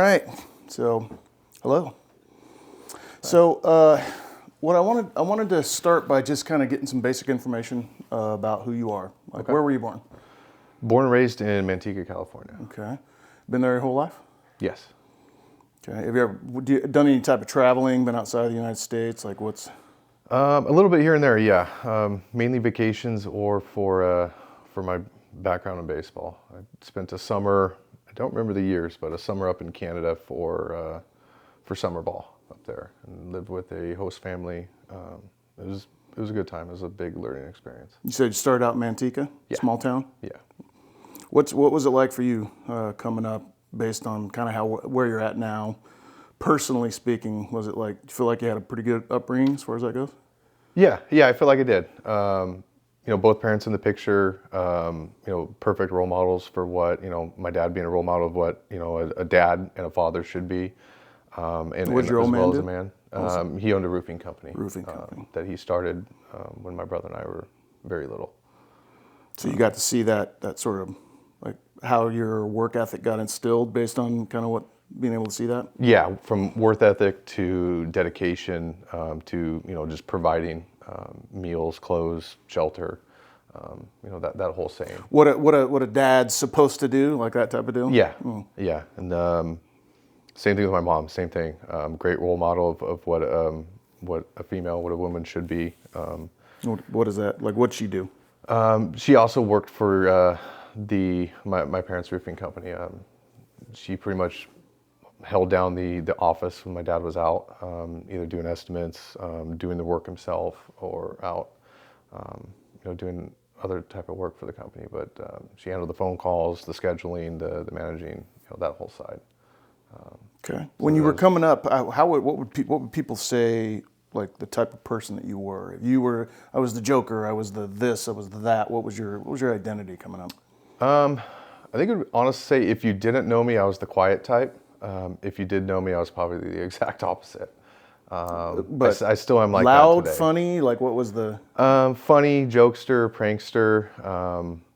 right. So, hello. So, what I wanted to start by just kind of getting some basic information about who you are. Like, Okay. where were you born? Born and raised in Manteca, California. Okay. Been there your whole life? Yes. Okay. Have you ever done any type of traveling? Been outside of the United States? Like, what's? A little bit here and there, yeah. Mainly vacations or for my background in baseball. I spent a summer, I don't remember the years, but a summer up in Canada for summer ball up there, and lived with a host family. It was a good time. It was a big learning experience. You said you started out in Manteca, Yeah. small town. Yeah. What was it like for you coming up, based on kind of where you're at now? Personally speaking, was it like, do you feel like you had a pretty good upbringing as far as that goes? Yeah, I feel like I did. Both parents in the picture, perfect role models for what, my dad being a role model of what, a dad and a father should be. And What did your old man as well do? as a man. He owned a roofing company. Roofing company. That he started when my brother and I were very little. So you got to see that sort of, like, how your work ethic got instilled based on kind of being able to see that? Yeah, from work ethic to dedication to, just providing meals, clothes, shelter, that whole saying. What a dad's supposed to do, like that type of deal? Yeah, yeah. And same thing with my mom, same thing. Great role model of what a female, what a woman should be. What is that? Like, what'd she do? She also worked for my parents' roofing company. She pretty much held down the office when my dad was out, either doing estimates, doing the work himself, or out, doing other type of work for the company. But she handled the phone calls, the scheduling, the managing, that whole side. Okay. When you were coming up, what would people say, like, the type of person that you were? If you were, I was the Joker, I was the this, I was the that. What was your identity coming up? I think it would honestly say, if you didn't know me, I was the quiet type. If you did know me, I was probably the exact opposite. But I still am like loud, that today. funny, like, what was the? Funny, jokester, prankster.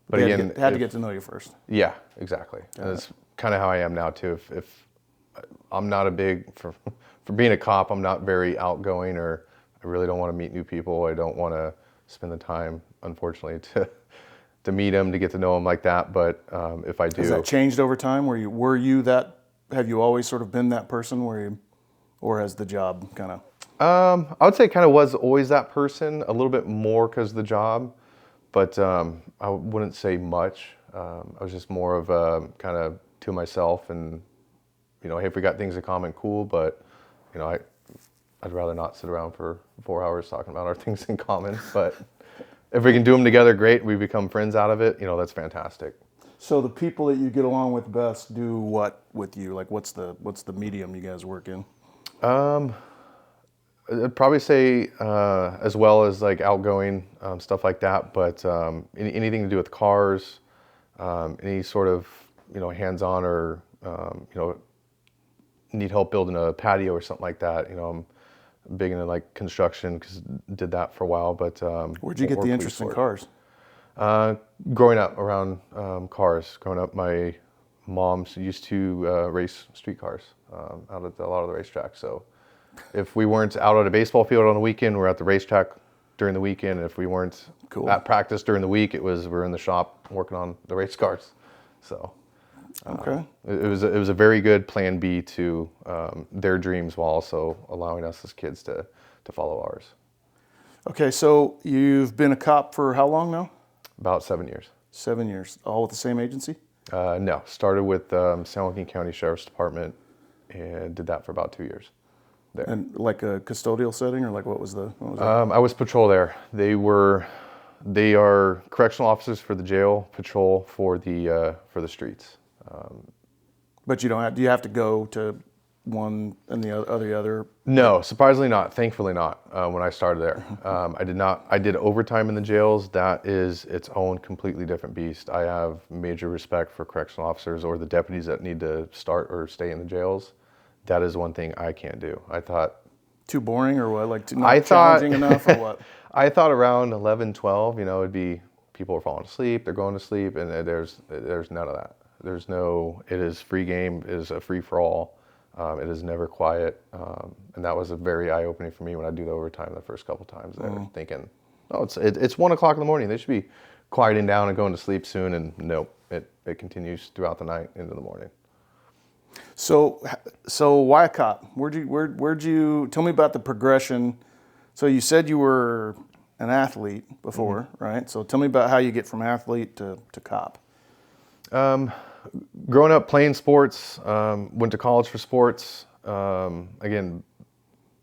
But They again, had to get to know you first. Yeah, exactly. And it's kind of how I am now too. If I'm not for being a cop, I'm not very outgoing, or I really don't want to meet new people. I don't want to spend the time, unfortunately, to meet them, to get to know them like that. But if I do, Has that changed over time? Were you that? Have you always sort of been that person or has the job kind of? I would say kind of was always that person, a little bit more because of the job, but I wouldn't say much. I was just more of kind of to myself, and hey, if we got things in common, cool, but I'd rather not sit around for 4 hours talking about our things in common. But if we can do them together, great. We become friends out of it. That's fantastic. So the people that you get along with best do what with you? Like, what's the medium you guys work in? I'd probably say as well as like outgoing stuff like that, but anything to do with cars, any sort of hands-on or need help building a patio or something like that. I'm big into like construction because did that for a while. But Where'd you get the interest in cars? Growing up around cars. Growing up, my mom used to race street cars out at a lot of the racetracks. So if we weren't out at a baseball field on the weekend, we're at the racetrack during the weekend. And if we weren't at practice during the week, we're in the shop working on the race cars. So okay, it was a very good plan B to their dreams, while also allowing us as kids to follow ours. Okay, so you've been a cop for how long now? About 7 years. 7 years, all with the same agency? No, started with San Joaquin County Sheriff's Department and did that for about 2 years there. And like a custodial setting, or like what was that? I was patrol there. They are correctional officers for the jail, patrol for the streets. But do you have to go to one and the other? No, surprisingly not. Thankfully not. When I started there, I did not. I did overtime in the jails. That is its own completely different beast. I have major respect for correctional officers or the deputies that need to start or stay in the jails. That is one thing I can't do. I thought too boring, or what? Like not challenging enough, or what? I thought around 11, 12, it'd be people are falling asleep, they're going to sleep, and there's none of that. There's no. It is free game. It is a free for all. It is never quiet, and that was a very eye-opening for me when I do the overtime the first couple times there, thinking, oh, it's 1 o'clock in the morning. They should be quieting down and going to sleep soon, and nope, it continues throughout the night into the morning. So why a cop? Where'd you tell me about the progression? So you said you were an athlete before, right? So tell me about how you get from athlete to cop. Growing up playing sports, went to college for sports. Again,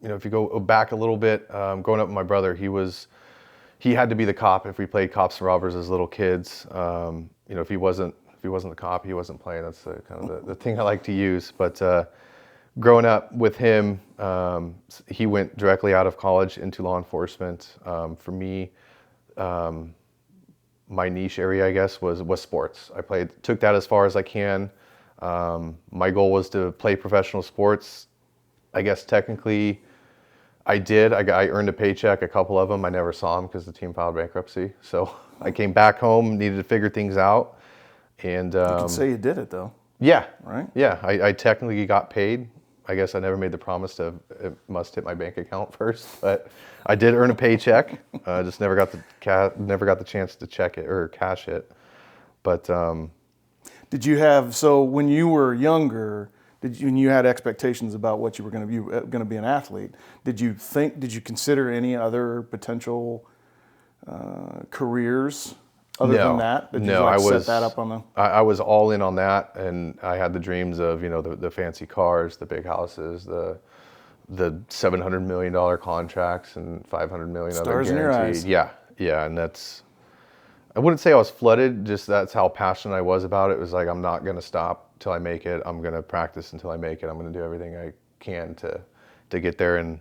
if you go back a little bit, growing up with my brother, he had to be the cop if we played cops and robbers as little kids. If he wasn't the cop, he wasn't playing. That's kind of the thing I like to use. But growing up with him, he went directly out of college into law enforcement. For me, my niche area, I guess, was sports. Took that as far as I can. My goal was to play professional sports. I guess technically I did. I earned a paycheck, a couple of them. I never saw them because the team filed bankruptcy. So I came back home, needed to figure things out. And You can say you did it though. yeah, right? Yeah, I technically got paid. I guess I never made the promise it must hit my bank account first, but I did earn a paycheck. Just never got the chance to check it or cash it. But Did you have, so when you were younger, when you had expectations about what you were going to be an athlete, did you consider any other potential careers other than that? Did you set that up on the? I was all in on that, and I had the dreams of the fancy cars, the big houses, the $700 million contracts and $500 million Stars other in your guaranteed. eyes. Yeah, and I wouldn't say I was flooded. Just that's how passionate I was about it. It was like, I'm not gonna stop till I make it. I'm gonna practice until I make it. I'm gonna do everything I can to get there. And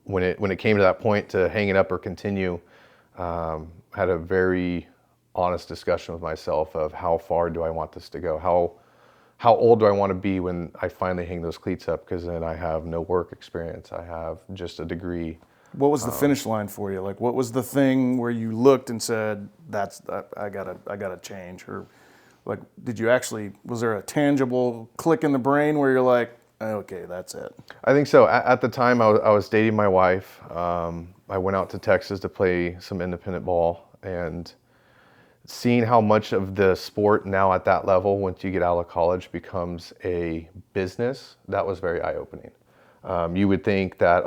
when it came to that point to hang it up or continue, had a very honest discussion with myself of how far do I want this to go? How old do I want to be when I finally hang those cleats up? Because then I have no work experience. I have just a degree. What was the finish line for you? Like, what was the thing where you looked and said, I gotta change? Or like, was there a tangible click in the brain where you're like, okay, that's it? I think so. At the time, I was dating my wife. I went out to Texas to play some independent ball, and seeing how much of the sport now at that level, once you get out of college, becomes a business, that was very eye-opening. You would think that,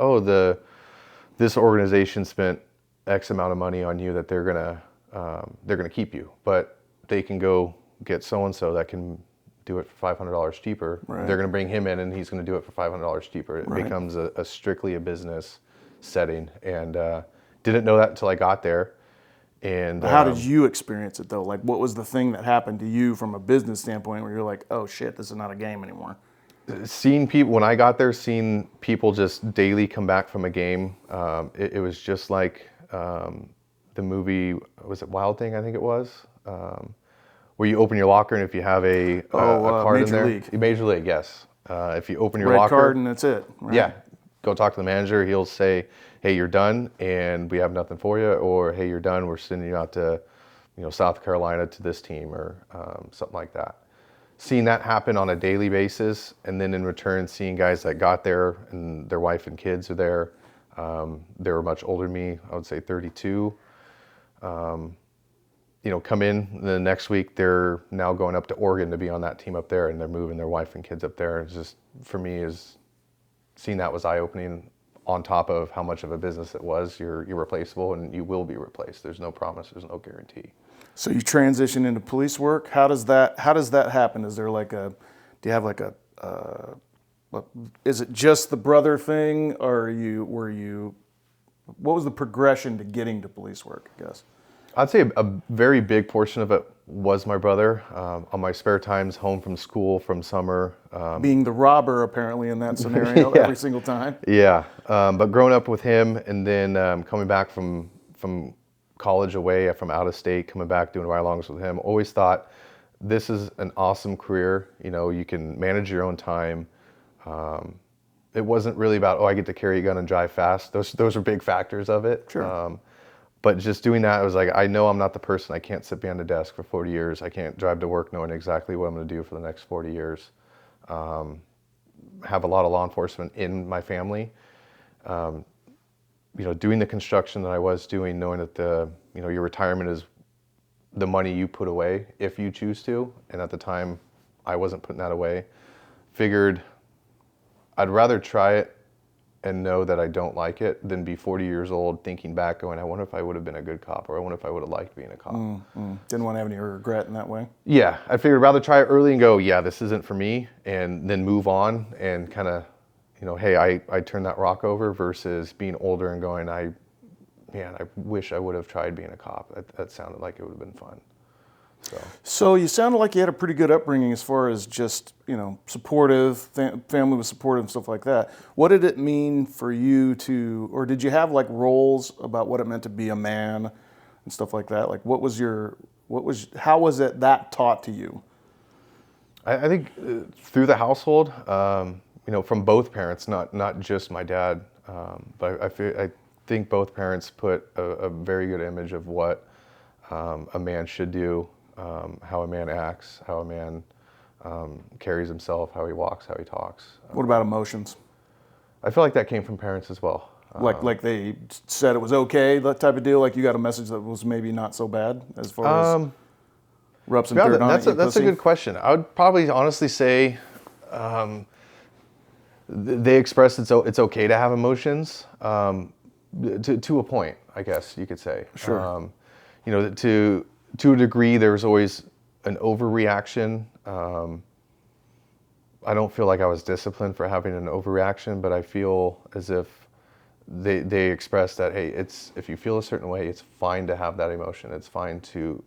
this organization spent X amount of money on you, that they're gonna keep you, but they can go get so-and-so that can do it for $500 cheaper. Right. They're gonna bring him in and he's gonna do it for $500 cheaper. It Right. becomes a strictly a business setting, and didn't know that until I got there. And How did you experience it though? Like, what was the thing that happened to you from a business standpoint where you're like, oh shit, this is not a game anymore? seeing people, when I got there, seeing people just daily come back from a game, it was just like the movie, was it Wild Thing, I think it was, where you open your locker and if you have a card in there. Major League. Major League, yes. If you open your Red locker. card and that's it. Right? Yeah. Go talk to the manager. He'll say, hey, you're done and we have nothing for you. Or, hey, you're done. We're sending you out to, South Carolina to this team or something like that. Seeing that happen on a daily basis, and then in return seeing guys that got there and their wife and kids are there. They were much older than me. I would say 32. Come in the next week, they're now going up to Oregon to be on that team up there, and they're moving their wife and kids up there. It's just, for me, seeing that was eye-opening, on top of how much of a business it was. You're replaceable and you will be replaced. There's no promise, there's no guarantee. So you transition into police work. How does that happen? Is there do you have is it just the brother thing, or what was the progression to getting to police work, I guess? I'd say a very big portion of it was my brother. On my spare times, home from school, from summer. Being the robber, apparently, in that scenario, yeah. Every single time. Yeah, but growing up with him, and then coming back from college away, from out of state, coming back, doing ride-alongs with him, always thought, this is an awesome career. You can manage your own time. It wasn't really about, I get to carry a gun and drive fast. Those are big factors of it. Sure. But just doing that, I was like, I know I'm not the person. I can't sit behind a desk for 40 years. I can't drive to work knowing exactly what I'm going to do for the next 40 years. have a lot of law enforcement in my family. Doing the construction that I was doing, knowing that your retirement is the money you put away if you choose to, and at the time I wasn't putting that away. Figured I'd rather try it and know that I don't like it than be 40 years old thinking back going, I wonder if I would have been a good cop, or I wonder if I would have liked being a cop. Didn't want to have any regret in that way. Yeah, I figured I'd rather try it early and go, yeah, this isn't for me, and then move on and kind of, hey, I turned that rock over, versus being older and going, I wish I would have tried being a cop. That sounded like it would have been fun. So you sounded like you had a pretty good upbringing as far as just, supportive, family was supportive and stuff like that. What did it mean for you or did you have like roles about what it meant to be a man and stuff like that? Like how was that taught to you? I think through the household, from both parents, not just my dad, but I think both parents put a very good image of what a man should do, how a man acts, how a man carries himself, how he walks, how he talks. What about emotions? I feel like that came from parents as well. Like they said it was okay, that type of deal? Like you got a message that was maybe not so bad as far as rub some dirt on it? That's a good question. I would probably honestly say they expressed it's okay to have emotions to a point, I guess you could say. Sure. To a degree, there was always an overreaction. I don't feel like I was disciplined for having an overreaction, but I feel as if they expressed that, hey, if you feel a certain way, it's fine to have that emotion. It's fine to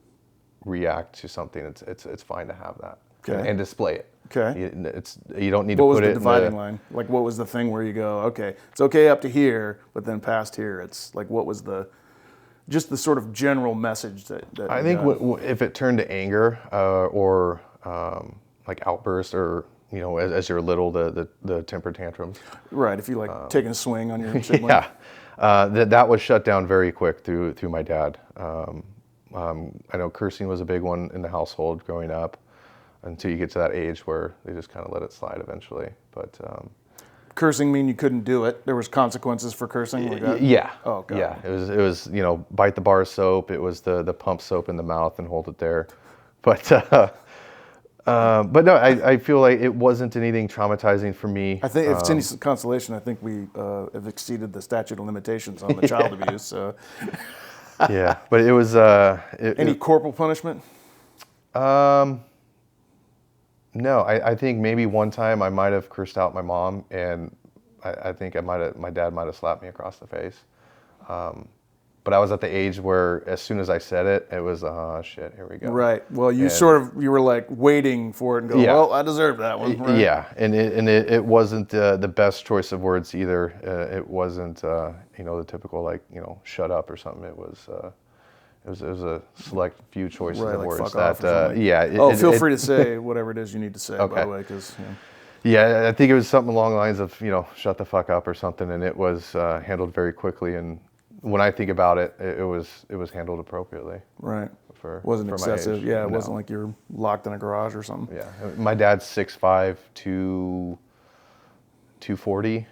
react to something. It's fine to have that. Okay. And display it. Okay. You don't need What to was put the it dividing line? Like what was the thing where you go, okay, it's okay up to here, but then past here, it's like what was the sort of general message that I think if it turned to anger or like outburst, or as you're little, the temper tantrums. Right. If you like taking a swing on your sibling. Yeah, that was shut down very quick through my dad. I know cursing was a big one in the household growing up, until you get to that age where they just kind of let it slide eventually. But cursing mean you couldn't do it? There was consequences for cursing like that? Yeah. Oh, God. Yeah. It was bite the bar soap. It was the pump soap in the mouth and hold it there. But no, I feel like it wasn't anything traumatizing for me. I think if it's any consolation, I think we have exceeded the statute of limitations on the child abuse. So. Yeah, but it was any corporal punishment? No, I think maybe one time I might have cursed out my mom, and I think my dad might have slapped me across the face. But I was at the age where as soon as I said it, it was, oh shit, here we go. Right. Well, you were like waiting for it and go, yeah. Well, I deserve that one. Right? Yeah, and it wasn't the best choice of words either. It wasn't the typical shut up or something. It was a select few choices of like words fuck off that feel free to say whatever it is you need to say. Okay. By the way, because yeah, I think it was something along the lines of shut the fuck up or something, and it was handled very quickly. And when I think about it, it was handled appropriately. Right. for Wasn't my excessive. age. Yeah, it No. wasn't like you're locked in a garage or something. Yeah, my dad's 6'5", 240.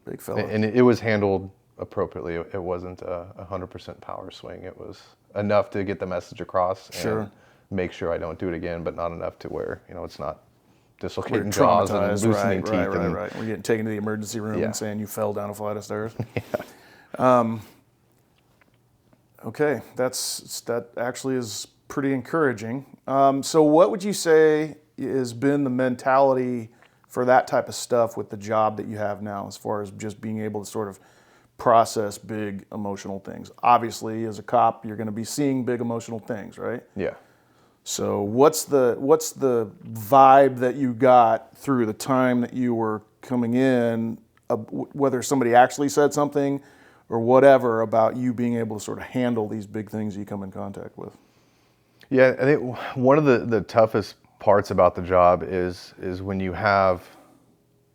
Big fella. And it was handled appropriately. It wasn't a 100% power swing. It was enough to get the message across. Sure. And make sure I don't do it again, but not enough to where it's not We're dislocating jaws and traumatized. loosening teeth. Right. We're getting taken to the emergency room Yeah. and saying you fell down a flight of stairs. Yeah. Okay, that actually is pretty encouraging. So what would you say has been the mentality for that type of stuff with the job that you have now, as far as just being able to sort of process big emotional things? Obviously, as a cop, you're going to be seeing big emotional things, right? Yeah. So what's the vibe that you got through the time that you were coming in, whether somebody actually said something or whatever, about you being able to sort of handle these big things you come in contact with? Yeah, I think one of the toughest parts about the job is when you have,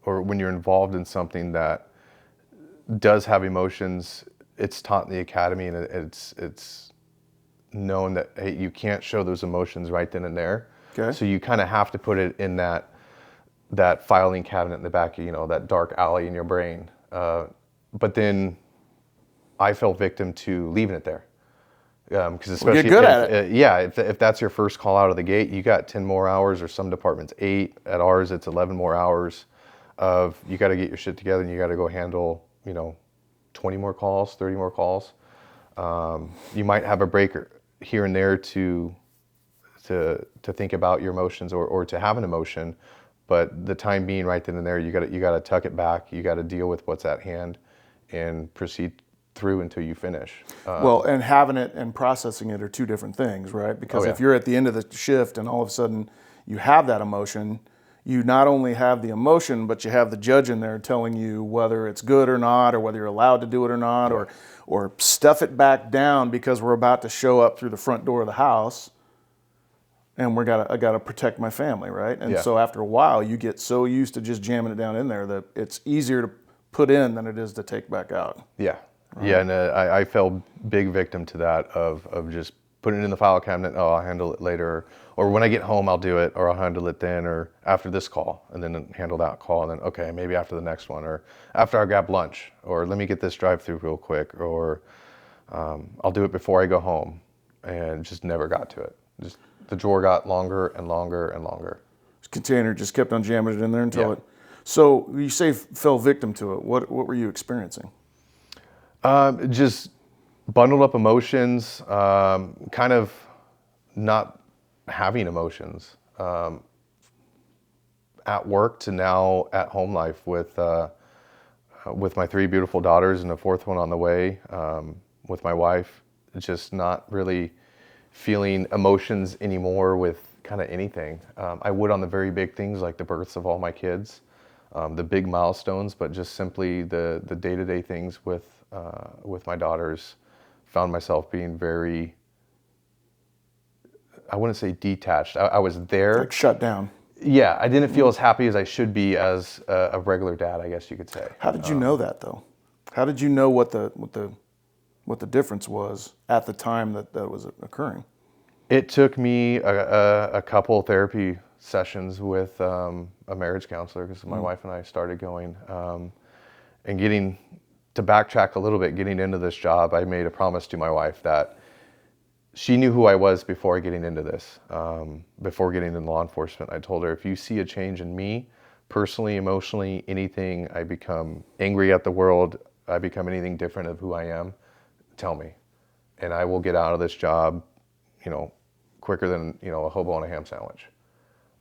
or when you're involved in something that does have emotions. It's taught in the academy, and it's known that, hey, you can't show those emotions right then and there. Okay. So you kind of have to put it in that that filing cabinet in the back, you know, that dark alley in your brain. But then I fell victim to leaving it there. Because especially get good at it. if that's your first call out of the gate, you got 10 more hours, or some departments 8. At ours, it's 11 more hours of you got to get your shit together and you got to go handle, you know, 20 more calls, 30 more calls. You might have a break here and there to think about your emotions or to have an emotion, but the time being right then and there, you got to tuck it back. You got to deal with what's at hand and proceed through until you finish. Well, and having it and processing it are two different things, right? Because if you're at the end of the shift and all of a sudden you have that emotion, you not only have the emotion, but you have the judge in there telling you whether it's good or not, or whether you're allowed to do it or not, or stuff it back down because we're about to show up through the front door of the house, and I gotta protect my family, right? And so after a while, you get so used to just jamming it down in there that it's easier to put in than it is to take back out. Yeah. Right. Yeah, and I fell big victim to that of just putting it in the file cabinet. Oh, I'll handle it later, or when I get home I'll do it, or I'll handle it then, or after this call, and then handle that call, and then okay, maybe after the next one, or after I grab lunch, or let me get this drive-through real quick, or I'll do it before I go home, and just never got to it. Just the drawer got longer and longer and longer. This container just kept on jamming it in there until it. So you say fell victim to it. What were you experiencing? Just bundled up emotions, kind of not having emotions, at work to now at home life with my 3 beautiful daughters and a 4th one on the way, with my wife, just not really feeling emotions anymore with kind of anything. I would on the very big things like the births of all my kids, the big milestones, but just simply the day-to-day things with my daughters, found myself being very, I wouldn't say detached. I was there. Like shut down. Yeah, I didn't feel as happy as I should be as a regular dad, I guess you could say. How did you know that though? How did you know what the difference was at the time that was occurring? It took me a couple therapy sessions with a marriage counselor, because my wife and I started going, and getting to backtrack a little bit, getting into this job, I made a promise to my wife that she knew who I was before getting into this, before getting into law enforcement. I told her, if you see a change in me, personally, emotionally, anything, I become angry at the world, I become anything different of who I am, tell me. And I will get out of this job, you know, quicker than, you know, a hobo on a ham sandwich.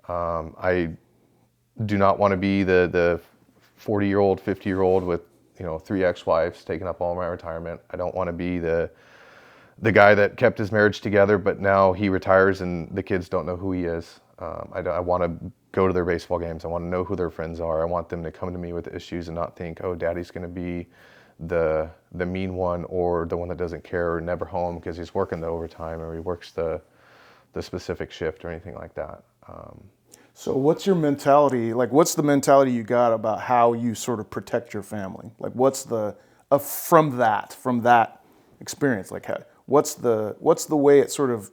I do not want to be the 40-year-old, 50-year-old with, you know, 3 ex-wives taking up all my retirement. I don't want to be the guy that kept his marriage together, but now he retires and the kids don't know who he is. I want to go to their baseball games. I want to know who their friends are. I want them to come to me with issues and not think, oh, daddy's going to be the mean one, or the one that doesn't care, or never home because he's working the overtime, or he works the specific shift, or anything like that. So what's your mentality, like what's the mentality you got about how you sort of protect your family? Like what's the, from that experience, like what's the way it sort of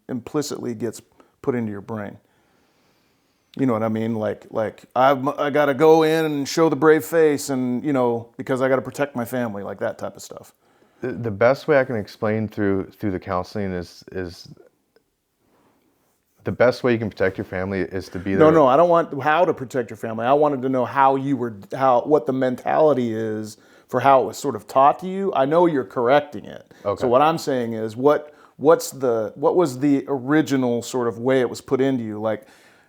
implicitly gets put into your brain? You know what I mean? Like I got to go in and show the brave face, and you know, because I got to protect my family, like that type of stuff. The best way I can explain through the counseling is the best way you can protect your family is to be there. No, I don't want how to protect your family. I wanted to know what the mentality is for how it was sort of taught to you. I know you're correcting it. Okay. So what I'm saying is what was the original sort of way it was put into you? Like,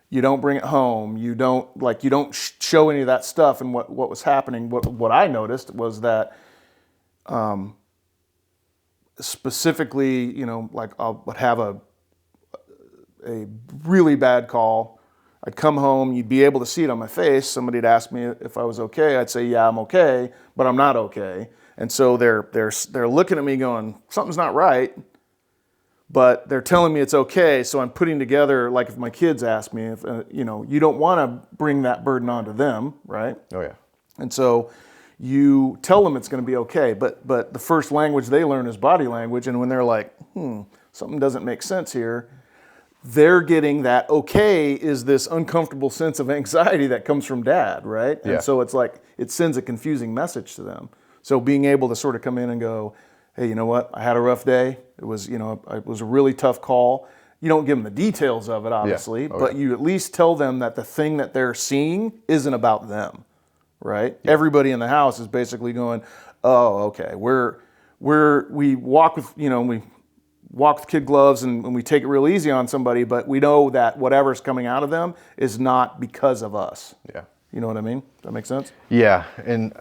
you don't bring it home. You don't show any of that stuff. And what was happening, what I noticed was that, specifically, you know, like I would have a really bad call. I'd come home, you'd be able to see it on my face. Somebody'd ask me if I was okay. I'd say, yeah, I'm okay, but I'm not okay. And so they're looking at me going, something's not right, but they're telling me it's okay. So I'm putting together, like if my kids ask me, if you know, you don't want to bring that burden onto them, right? Oh yeah. And so you tell them it's going to be okay, but the first language they learn is body language, and when they're like, something doesn't make sense here, they're getting that okay is this uncomfortable sense of anxiety that comes from dad, right? And Yeah. so it's like it sends a confusing message to them. So being able to sort of come in and go, hey, you know what? I had a rough day. It was, it was a really tough call. You don't give them the details of it, obviously, Oh, but yeah. you at least tell them that the thing that they're seeing isn't about them, right? Yeah. Everybody in the house is basically going, oh, okay, we walk with, we walk with kid gloves and we take it real easy on somebody, but we know that whatever's coming out of them is not because of us. Yeah. You know what I mean? That makes sense? Yeah. And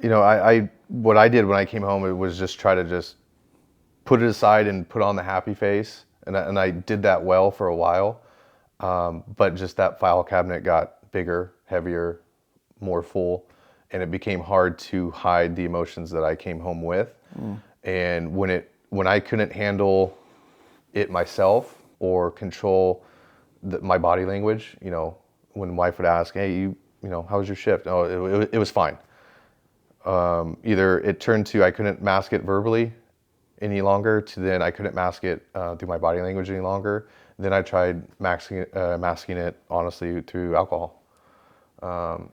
I what I did when I came home, it was just try to just put it aside and put on the happy face. And I did that well for a while. But just that file cabinet got bigger, heavier, more full, and it became hard to hide the emotions that I came home with. And when I couldn't handle it myself or control my body language, when wife would ask, "Hey, how was your shift?" Oh, it was fine. Either it turned to I couldn't mask it verbally any longer, to then I couldn't mask it through my body language any longer. Then I tried masking it honestly through alcohol.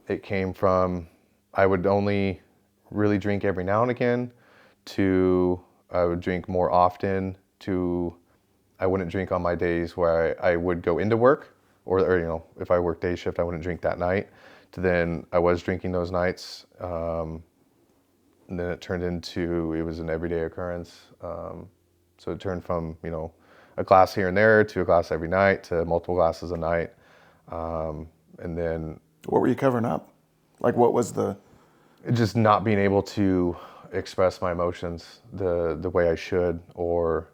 It came from I would only really drink every now and again, to I would drink more often, to I wouldn't drink on my days where I would go into work, or if I work day shift, I wouldn't drink that night, to then I was drinking those nights. And then it turned into, it was an everyday occurrence. So it turned from, a glass here and there to a glass every night to multiple glasses a night. And then What were you covering up? Like what was the... just not being able to express my emotions the way I should, or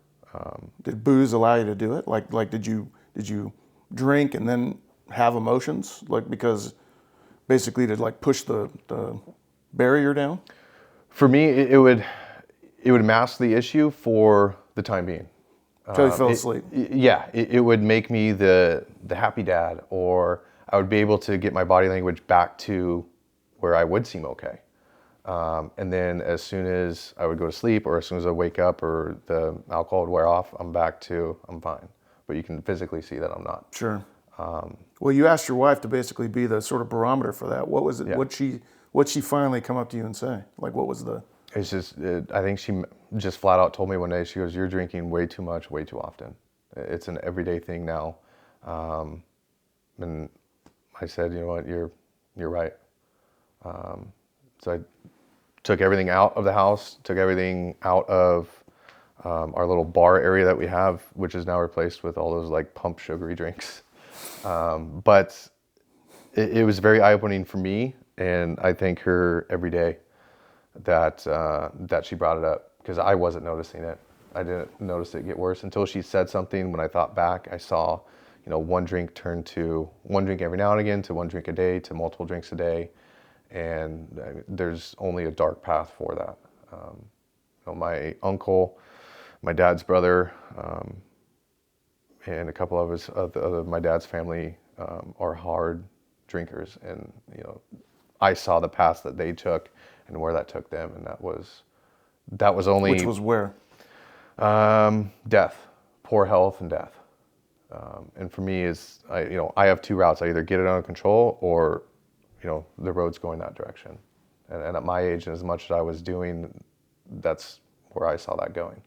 Did booze allow you to do it? Like did you drink and then have emotions? Like because basically to like push the barrier down? for me, it would mask the issue for the time being. Until you fell asleep. It would make me the happy dad, or I would be able to get my body language back to where I would seem okay. And then as soon as I would go to sleep, or as soon as I wake up, or the alcohol would wear off, I'm fine. But you can physically see that I'm not. Sure. Well, you asked your wife to basically be the sort of barometer for that. What was it? Yeah. What'd she finally come up to you and say? Like, what was the... It's just, I think she just flat out told me one day, she goes, "You're drinking way too much, way too often. It's an everyday thing now." And I said, "You know what, you're right." So I took everything out of the house, took everything out of our little bar area that we have, which is now replaced with all those like pump sugary drinks. But it was very eye-opening for me, and I thank her every day that she brought it up, because I wasn't noticing it. I didn't notice it get worse until she said something. When I thought back, I saw, one drink turn to one drink every now and again, to one drink a day, to multiple drinks a day. And there's only a dark path for that. My uncle, my dad's brother, and a couple of my dad's family are hard drinkers, and I saw the path that they took and where that took them, and that was only, Which was where? death, poor health, and death. And for me, I have two routes. I either get it under control, or the road's going that direction. And at my age, and as much as I was doing, that's where I saw that going.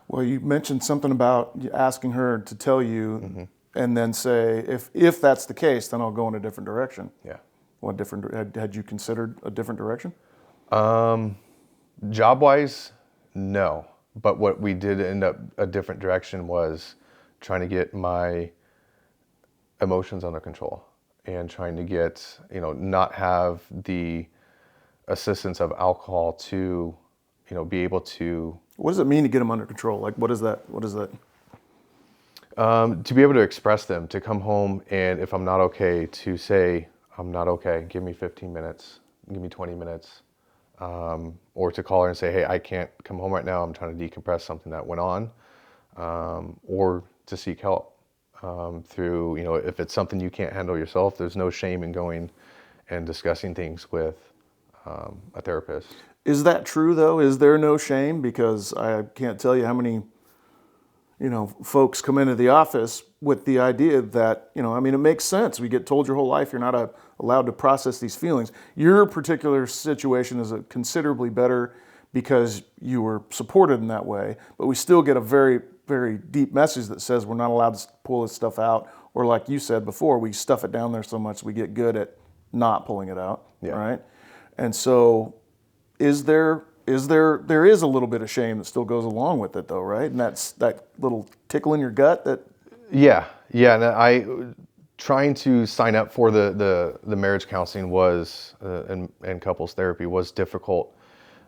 Well, you mentioned something about asking her to tell you, Mm-hmm. and then say, if that's the case, then I'll go in a different direction. Yeah. What different? Had you considered a different direction? Job-wise, no. But what we did end up a different direction was trying to get my emotions under control, and trying to get, not have the assistance of alcohol to, be able to... What does it mean to get them under control? Like, what is that? What is that? To be able to express them, to come home, and if I'm not okay, to say, "I'm not okay, give me 15 minutes, give me 20 minutes. Or to call her and say, "Hey, I can't come home right now, I'm trying to decompress something that went on." Or to seek help through, if it's something you can't handle yourself, there's no shame in going and discussing things with a therapist. Is that true though? Is there no shame? Because I can't tell you how many folks come into the office with the idea that, I mean, it makes sense. We get told your whole life you're not allowed to process these feelings. Your particular situation is considerably better because you were supported in that way, but we still get a very, very deep message that says we're not allowed to pull this stuff out, or like you said before, we stuff it down there so much we get good at not pulling it out, right? And so there is a little bit of shame that still goes along with it though, right? And that's that little tickle in your gut that... Yeah. And trying to sign up for the marriage counseling was, and couples therapy was difficult.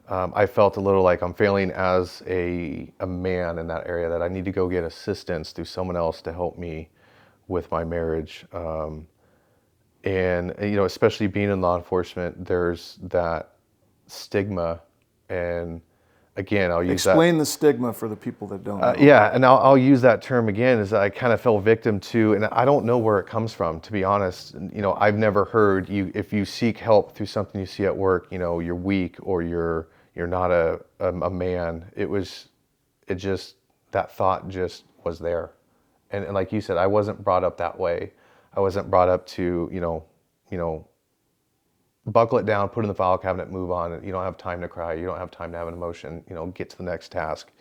I felt a little like I'm failing as a man in that area, that I need to go get assistance through someone else to help me with my marriage. And, especially being in law enforcement, there's that stigma. And again, I'll use Explain the stigma for the people that don't know. Yeah, and I'll use that term again, is that I kind of fell victim to, and I don't know where it comes from, to be honest. I've never heard if you seek help through something you see at work, you're weak or you're not a man. That thought just was there. And like you said, I wasn't brought up that way. I wasn't brought up to, buckle it down, put it in the file cabinet, move on. You don't have time to cry. You don't have time to have an emotion. Get to the next task.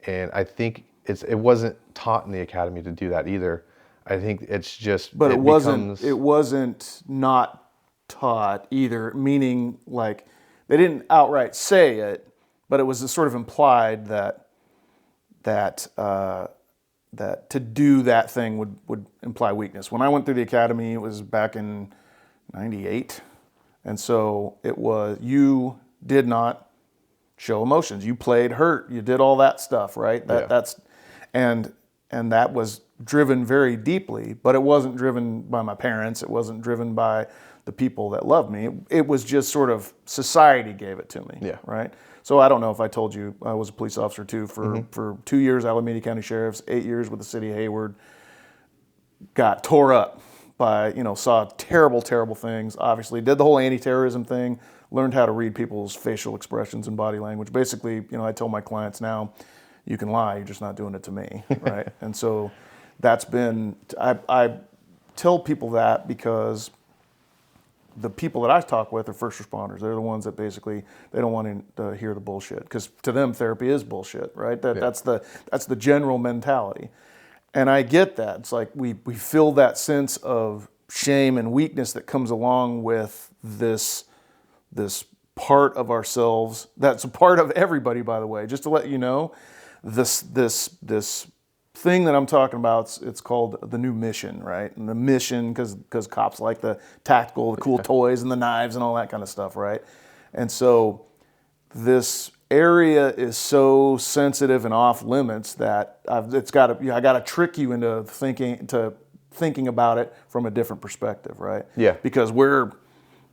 And I think it wasn't taught in the academy to do that either. I think it's just. But it wasn't not taught either. Meaning, like, they didn't outright say it, but it was sort of implied that to do that thing would imply weakness. When I went through the academy, it was back in '98. And so you did not show emotions. You played hurt. You did all that stuff, right? And that was driven very deeply, but it wasn't driven by my parents. It wasn't driven by the people that loved me. It was just sort of society gave it to me, right? So I don't know if I told you, I was a police officer too for 2 years, Alameda County Sheriff's, 8 years with the city of Hayward. Got tore up by, saw terrible, terrible things. Obviously, did the whole anti-terrorism thing, learned how to read people's facial expressions and body language. Basically, I tell my clients now, you can lie, you're just not doing it to me, right? And so that's been, I tell people that because the people that I talk with are first responders. They're the ones that basically, they don't want to hear the bullshit, because to them, therapy is bullshit, right? That's the general mentality. And I get that. It's like we feel that sense of shame and weakness that comes along with this part of ourselves. That's a part of everybody, by the way. Just to let you know, this thing that I'm talking about, it's called the new mission, right? And the mission, because cops like the tactical, the cool toys and the knives and all that kind of stuff, right? And so this area is so sensitive and off limits that I got to trick you into thinking about it from a different perspective, right? Yeah. Because we're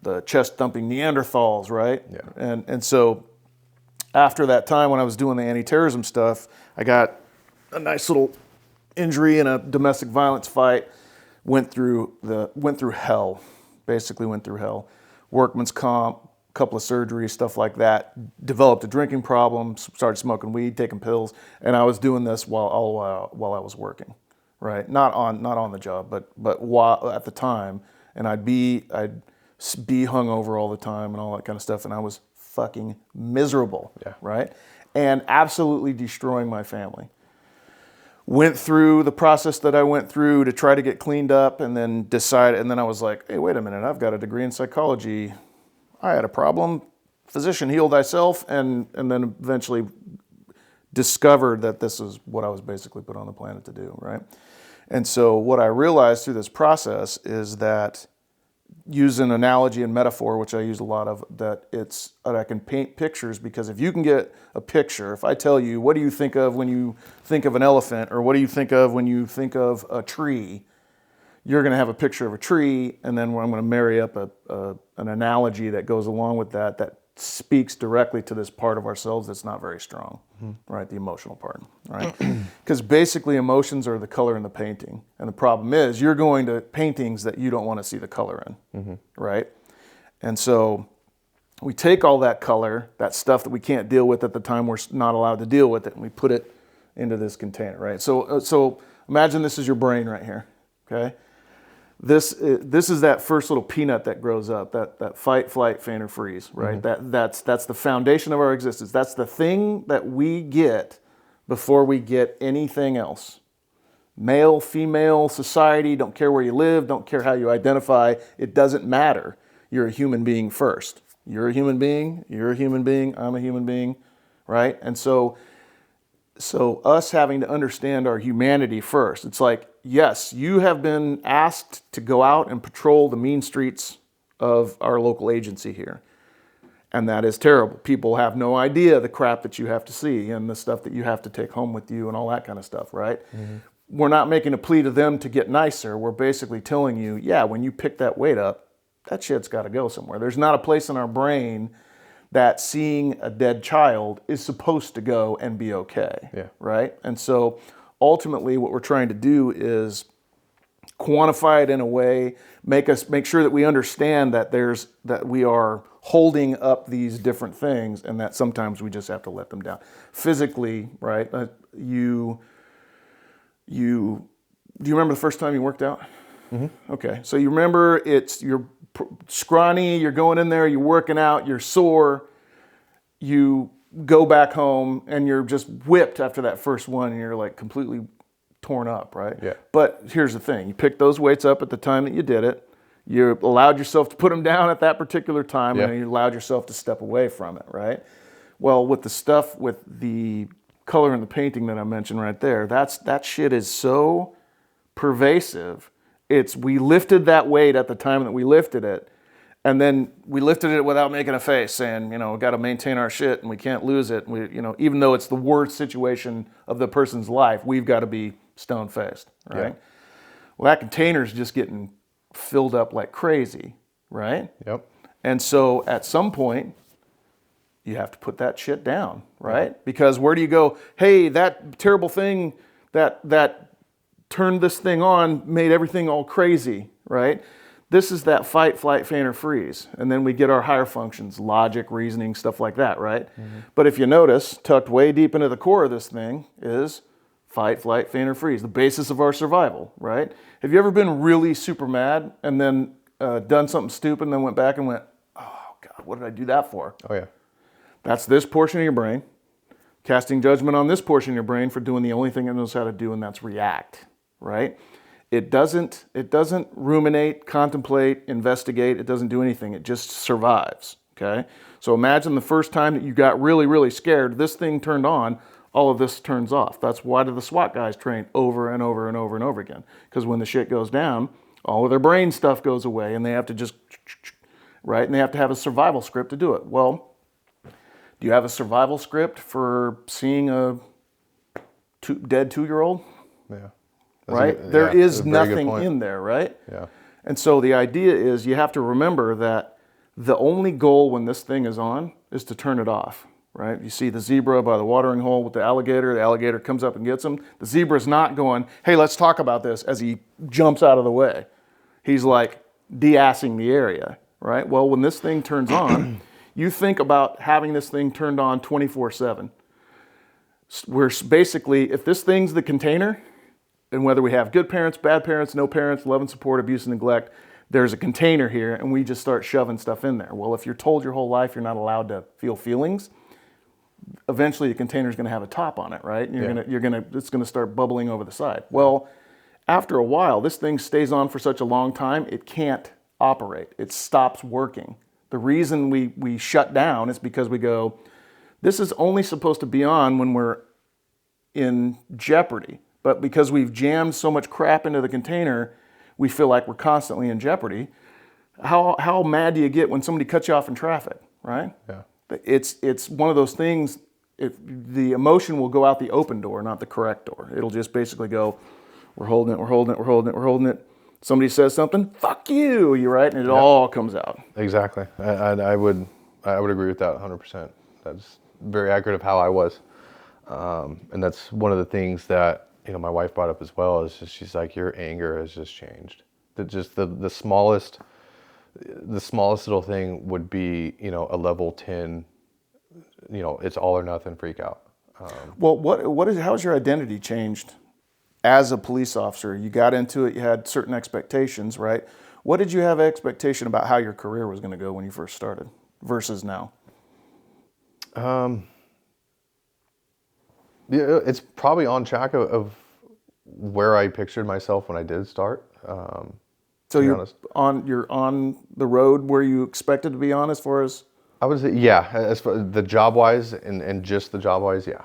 the chest thumping Neanderthals, right? Yeah. And so after that time when I was doing the anti-terrorism stuff, I got a nice little injury in a domestic violence fight. Went through hell, basically went through hell. Workman's comp, couple of surgeries, stuff like that. Developed a drinking problem, started smoking weed, taking pills, and I was doing this while I was working, right? Not on the job, but while at the time, and I'd be hungover all the time and all that kind of stuff, and I was fucking miserable, right? And absolutely destroying my family. Went through the process that I went through to try to get cleaned up, and then I was like, hey, wait a minute, I've got a degree in psychology. I had a problem. Physician, heal thyself, and then eventually discovered that this is what I was basically put on the planet to do, right? And so what I realized through this process is that, using analogy and metaphor, which I use a lot of, that I can paint pictures, because if you can get a picture, if I tell you, what do you think of when you think of an elephant, or what do you think of when you think of a tree, you're going to have a picture of a tree, and then I'm going to marry up an analogy that goes along with that speaks directly to this part of ourselves that's not very strong, right? The emotional part, right? Because basically emotions are the color in the painting. And the problem is you're going to paintings that you don't want to see the color in, right? And so we take all that color, that stuff that we can't deal with at the time we're not allowed to deal with it, and we put it into this container, right? So imagine this is your brain right here, okay? This is that first little peanut that grows up, that fight, flight, faint, or freeze, right? That's the foundation of our existence. That's the thing that we get before we get anything else. Male, female, society, don't care where you live, don't care how you identify, it doesn't matter. You're a human being first. You're a human being, you're a human being, I'm a human being, right? And so us having to understand our humanity first, it's like, yes, you have been asked to go out and patrol the mean streets of our local agency here. And that is terrible. People have no idea the crap that you have to see and the stuff that you have to take home with you and all that kind of stuff, right? We're not making a plea to them to get nicer. We're basically telling you, yeah, when you pick that weight up, that shit's got to go somewhere. There's not a place in our brain that seeing a dead child is supposed to go and be okay, right? And so ultimately what we're trying to do is quantify it in a way, make sure that we understand that we are holding up these different things and that sometimes we just have to let them down. Physically, right? Do you remember the first time you worked out? Okay, so you remember you're scrawny, you're going in there, you're working out, you're sore, you go back home and you're just whipped after that first one and you're like completely torn up, right? Yeah. But here's the thing, you picked those weights up at the time that you did it, you allowed yourself to put them down at that particular time, and then you allowed yourself to step away from it, right? Well, with the stuff, with the color and the painting that I mentioned right there, that shit is so pervasive. We lifted that weight at the time that we lifted it, and then we lifted it without making a face, saying, we got to maintain our shit and we can't lose it. We, even though it's the worst situation of the person's life, we've got to be stone-faced, right? Yeah. Well, that container's just getting filled up like crazy, right? Yep. And so at some point, you have to put that shit down, right? Because where do you go? Hey, that terrible thing that turned this thing on made everything all crazy, right? This is that fight, flight, faint, or freeze. And then we get our higher functions, logic, reasoning, stuff like that, right? But if you notice, tucked way deep into the core of this thing is fight, flight, faint, or freeze, the basis of our survival, right? Have you ever been really super mad and then done something stupid and then went back and went, oh God, what did I do that for? Oh yeah. That's this portion of your brain casting judgment on this portion of your brain for doing the only thing it knows how to do, and that's react, right? It doesn't ruminate, contemplate, investigate. It doesn't do anything. It just survives, okay? So imagine the first time that you got really, really scared, this thing turned on, all of this turns off. That's why do the SWAT guys train over and over and over and over again? Because when the shit goes down, all of their brain stuff goes away and they have to just, right? And they have to have a survival script to do it. Well, do you have a survival script for seeing a dead 2-year-old? Yeah. Right? There is nothing in there, right? Yeah. And so the idea is you have to remember that the only goal when this thing is on is to turn it off, right? You see the zebra by the watering hole with the alligator comes up and gets him. The zebra's not going, hey, let's talk about this as he jumps out of the way. He's like de-assing the area, right? Well, when this thing turns on, you think about having this thing turned on 24/7. We're basically, if this thing's the container, and whether we have good parents, bad parents, no parents, love and support, abuse and neglect, there's a container here and we just start shoving stuff in there. Well, if you're told your whole life you're not allowed to feel feelings, eventually the container's gonna have a top on it, right? And it's gonna start bubbling over the side. Well, after a while, this thing stays on for such a long time, it can't operate. It stops working. The reason we shut down is because we go, this is only supposed to be on when we're in jeopardy. But because we've jammed so much crap into the container, we feel like we're constantly in jeopardy. How mad do you get when somebody cuts you off in traffic, right? Yeah. It's one of those things, the emotion will go out the open door, not the correct door. It'll just basically go, we're holding it, we're holding it, we're holding it, we're holding it. Somebody says something, fuck you, you're right, and it all comes out. Exactly. I would agree with that 100%. That's very accurate of how I was. And that's one of the things that my wife brought up as well, is just, she's like, your anger has just changed. The smallest little thing would be, a level 10, it's all or nothing freak out. Well, how's your identity changed as a police officer? You got into it, you had certain expectations, right? What did you have expectation about how your career was going to go when you first started versus now? Yeah, it's probably on track of where I pictured myself when I did start. So To be honest, you're on the road where you expected to be on as far as I was yeah, as far the job wise and just the job wise, yeah.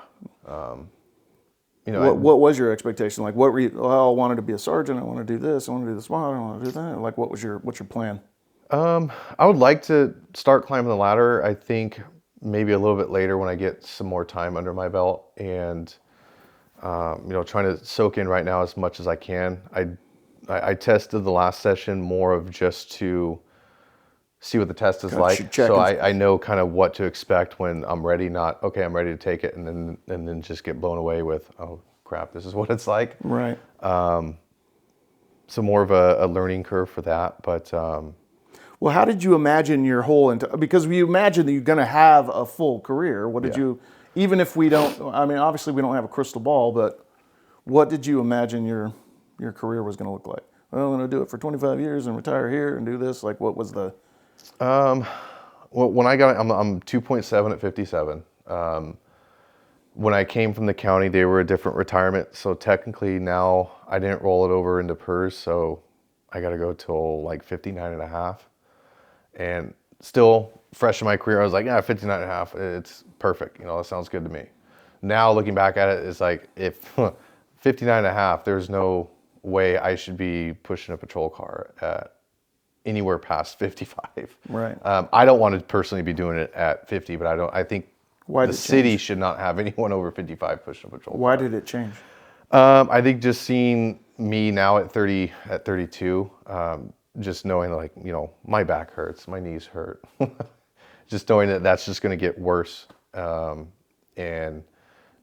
You know, what was your expectation? Like what were you, well, I wanted to be a sergeant, I want to do this, I want to do this, I want to do that. Like what's your plan? I would like to start climbing the ladder. I think maybe a little bit later when I get some more time under my belt and trying to soak in right now as much as I can. I tested the last session more of just to see what the test is like, so I know kind of what to expect when I'm ready. Not okay, I'm ready to take it, and then just get blown away with, oh crap, this is what it's like. Right. So more of a learning curve for that, but. Well, how did you imagine your whole, because we imagine that you're going to have a full career. What did you, even if we don't, I mean, obviously we don't have a crystal ball, but what did you imagine your career was going to look like? Well, I'm going to do it for 25 years and retire here and do this. Like what was the? Well, when I got, I'm 2.7 at 57. When I came from the county, they were a different retirement. So technically now I didn't roll it over into PERS. So I got to go till like 59 and a half. And still fresh in my career, I was like, yeah, 59 and a half, it's perfect. That sounds good to me. Now looking back at it, it's like, if 59 and a half, there's no way I should be pushing a patrol car at anywhere past 55. Right. I don't want to personally be doing it at 50, but I think the city should not have anyone over 55 pushing a patrol car. Why did it change? I think just seeing me now at 32, just knowing like, my back hurts, my knees hurt. Just knowing that that's just going to get worse. And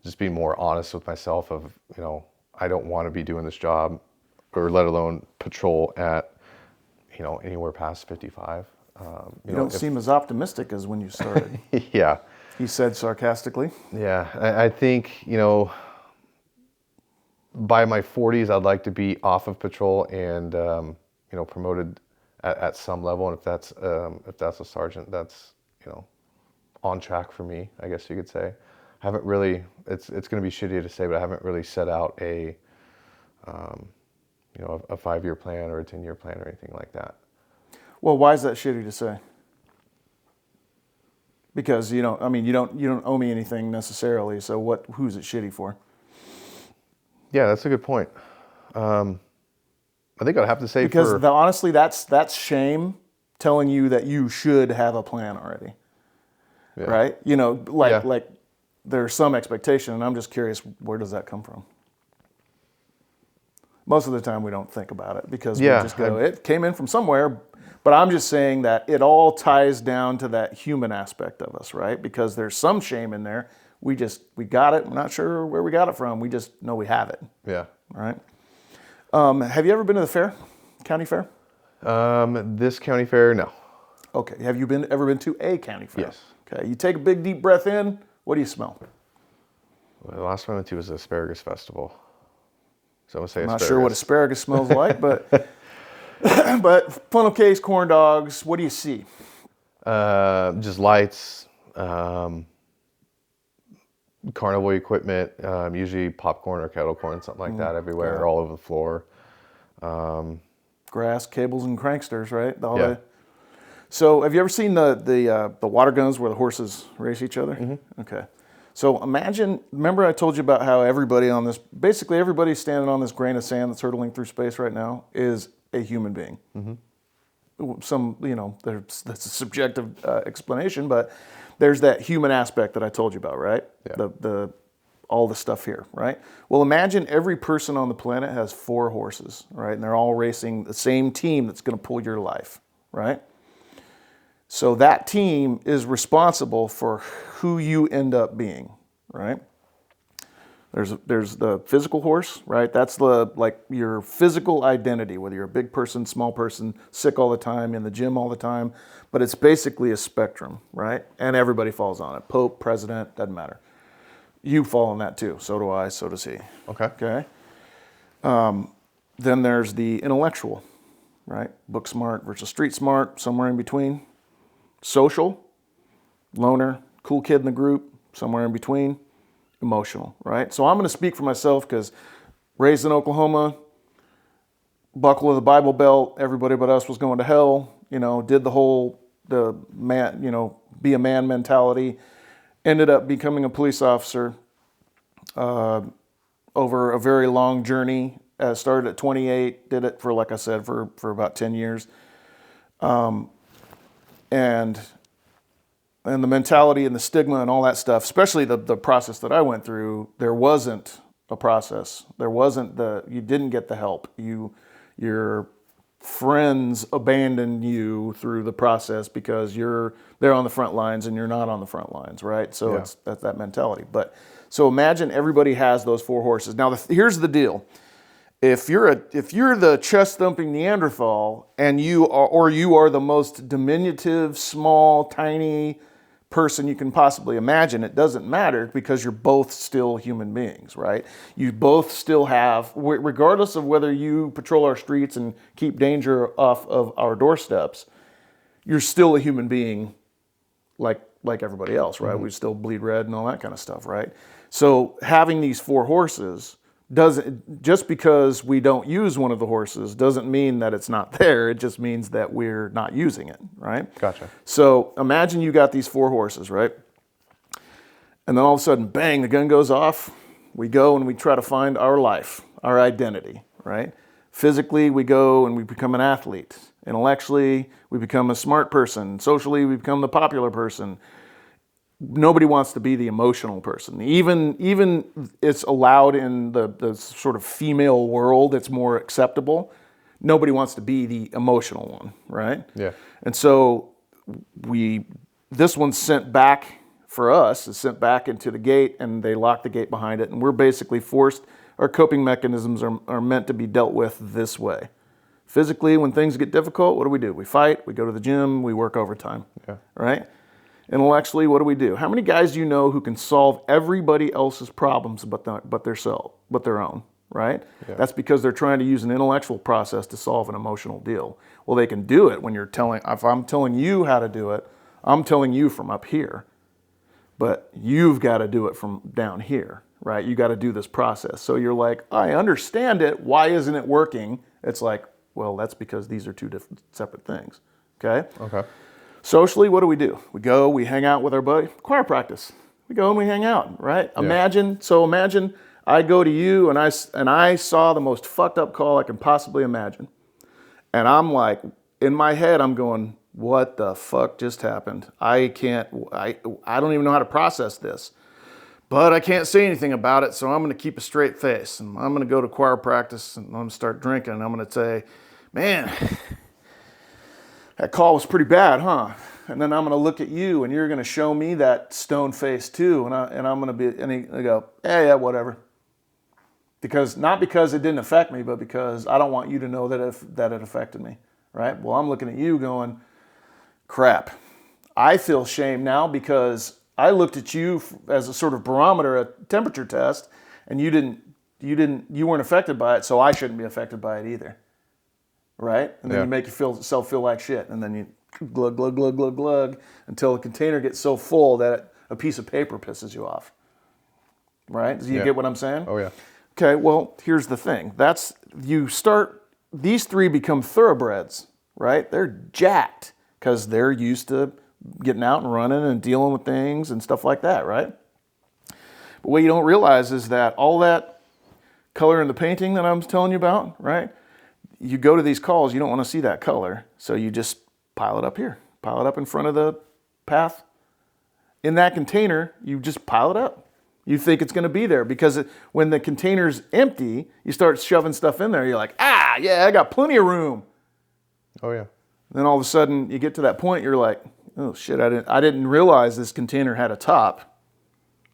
just being more honest with myself of, I don't want to be doing this job or let alone patrol at, anywhere past 55. You don't seem as optimistic as when you started. Yeah. He said sarcastically. Yeah. I think, by my 40s, I'd like to be off of patrol and, promoted at some level. And if that's a sergeant, that's, on track for me, I guess you could say. I haven't really, it's going to be shitty to say, but I haven't really set out a 5-year plan or a 10-year plan or anything like that. Well, why is that shitty to say? Because you don't owe me anything necessarily. So who's it shitty for? Yeah, that's a good point. I think I'd have to say because honestly, that's shame telling you that you should have a plan already, right? Like there's some expectation, and I'm just curious, where does that come from? Most of the time, we don't think about it because we just go, it came in from somewhere. But I'm just saying that it all ties down to that human aspect of us, right? Because there's some shame in there. We got it. We're not sure where we got it from. We just know we have it. Yeah. Right. Have you ever been to the fair, county fair? This county fair, no. Okay. Have you ever been to a county fair? Yes. Okay. You take a big deep breath in. What do you smell? Well, the last one I went to was the asparagus festival. So I'm gonna say I'm asparagus. not sure what asparagus smells like, but but funnel case, corn dogs. What do you see? Just lights, carnival equipment, usually popcorn or kettle corn, something like that everywhere, all over the floor. Grass, cables, and cranksters, right? So have you ever seen the water guns where the horses race each other? Mm-hmm. Okay. So remember I told you about how basically everybody standing on this grain of sand that's hurtling through space right now is a human being. Mm-hmm. That's a subjective explanation, but there's that human aspect that I told you about, right? Yeah. All the stuff here, right? Well, imagine every person on the planet has 4 horses, right? And they're all racing the same team that's going to pull your life, right? So that team is responsible for who you end up being, right? There's the physical horse, right? That's your physical identity, whether you're a big person, small person, sick all the time, in the gym all the time, but it's basically a spectrum, right? And everybody falls on it. Pope, president, doesn't matter. You fall in that too. So do I. So does he. Okay. Okay. Then there's the intellectual, right? Book smart versus street smart, somewhere in between. Social, loner, cool kid in the group, somewhere in between. Emotional, right? So I'm going to speak for myself because raised in Oklahoma, buckle of the Bible belt, everybody but us was going to hell, did the man, be a man mentality, ended up becoming a police officer over a very long journey. Started at 28, did it for, like I said, for about 10 years. And the mentality and the stigma and all that stuff, especially the process that I went through, there wasn't a process. There wasn't you didn't get the help. Your friends abandoned you through the process because they're on the front lines and you're not on the front lines, right? So Yeah. that's that mentality. But so imagine everybody has those four horses. Now here's the deal. If you're the chest thumping Neanderthal and you are the most diminutive, small, tiny person you can possibly imagine, it doesn't matter because you're both still human beings, right? You both still have, regardless of whether you patrol our streets and keep danger off of our doorsteps, you're still a human being like everybody else, right? We still bleed red and all that kind of stuff, right? So having these four horses doesn't, just because we don't use one of the horses doesn't mean that it's not there. It just means that we're not using it, right? Gotcha. So imagine you got these four horses, right? And then all of a sudden, bang, the gun goes off. We go and we try to find our life, our identity, right? Physically, we go and we become an athlete. Intellectually, we become a smart person. Socially, we become the popular person. Nobody wants to be the emotional person. Even it's allowed in the sort of female world, it's more acceptable. Nobody wants to be the emotional one, right? Yeah. And so this one's sent back for us, is sent back into the gate and they lock the gate behind it. And we're basically forced, our coping mechanisms are meant to be dealt with this way. Physically, when things get difficult, what do? We fight, we go to the gym, we work overtime, right? Intellectually, what do? How many guys do you know who can solve everybody else's problems but their own, right? Yeah. That's because they're trying to use an intellectual process to solve an emotional deal. Well, they can do it when if I'm telling you how to do it, I'm telling you from up here, but you've got to do it from down here, right? You got to do this process. So you're like, I understand it. Why isn't it working? It's like, well, that's because these are two different separate things, okay? Okay. Socially, what do? We go, we hang out with our buddy. Choir practice. We go and we hang out, right? Yeah. Imagine I go to you and I saw the most fucked up call I can possibly imagine. And I'm like, in my head, I'm going, what the fuck just happened? I don't even know how to process this. But I can't say anything about it, so I'm going to keep a straight face. And I'm going to go to choir practice and I'm going to start drinking. And I'm going to say, man, that call was pretty bad, huh? And then I'm going to look at you, and you're going to show me that stone face too, and I'm going to be, and I go, yeah, whatever. Not because it didn't affect me, but because I don't want you to know that it affected me, right? Well, I'm looking at you, going, crap. I feel shame now because I looked at you as a sort of barometer, a temperature test, and you weren't affected by it, so I shouldn't be affected by it either. Right? And then you make yourself feel like shit. And then you glug, glug, glug, glug, glug until the container gets so full that a piece of paper pisses you off. Right? Do you get what I'm saying? Oh, yeah. Okay, well, here's the thing. These three become thoroughbreds, right? They're jacked because they're used to getting out and running and dealing with things and stuff like that, right? But what you don't realize is that all that color in the painting that I'm telling you about, right? You go to these calls, you don't want to see that color, so you just pile it up here. Pile it up in front of the path. In that container, you just pile it up. You think it's going to be there because when the container's empty, you start shoving stuff in there. You're like, yeah, I got plenty of room. Oh, yeah. And then all of a sudden, you get to that point, you're like, oh, shit, I didn't realize this container had a top,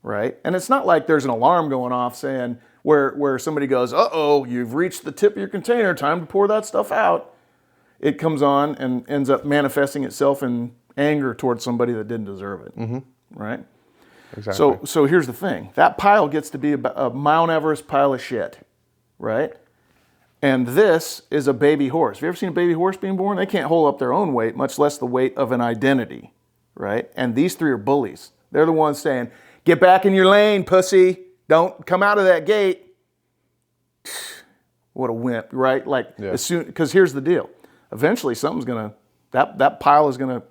right? And it's not like there's an alarm going off saying, where somebody goes, uh-oh, you've reached the tip of your container, time to pour that stuff out. It comes on and ends up manifesting itself in anger towards somebody that didn't deserve it, right? exactly. So here's the thing. That pile gets to be a Mount Everest pile of shit, right? And this is a baby horse. Have you ever seen a baby horse being born? They can't hold up their own weight, much less the weight of an identity, right? And these three are bullies. They're the ones saying, get back in your lane, pussy. Don't come out of that gate. What a wimp, right? Like, as soon, because here's the deal. Eventually something's gonna, that pile is gonna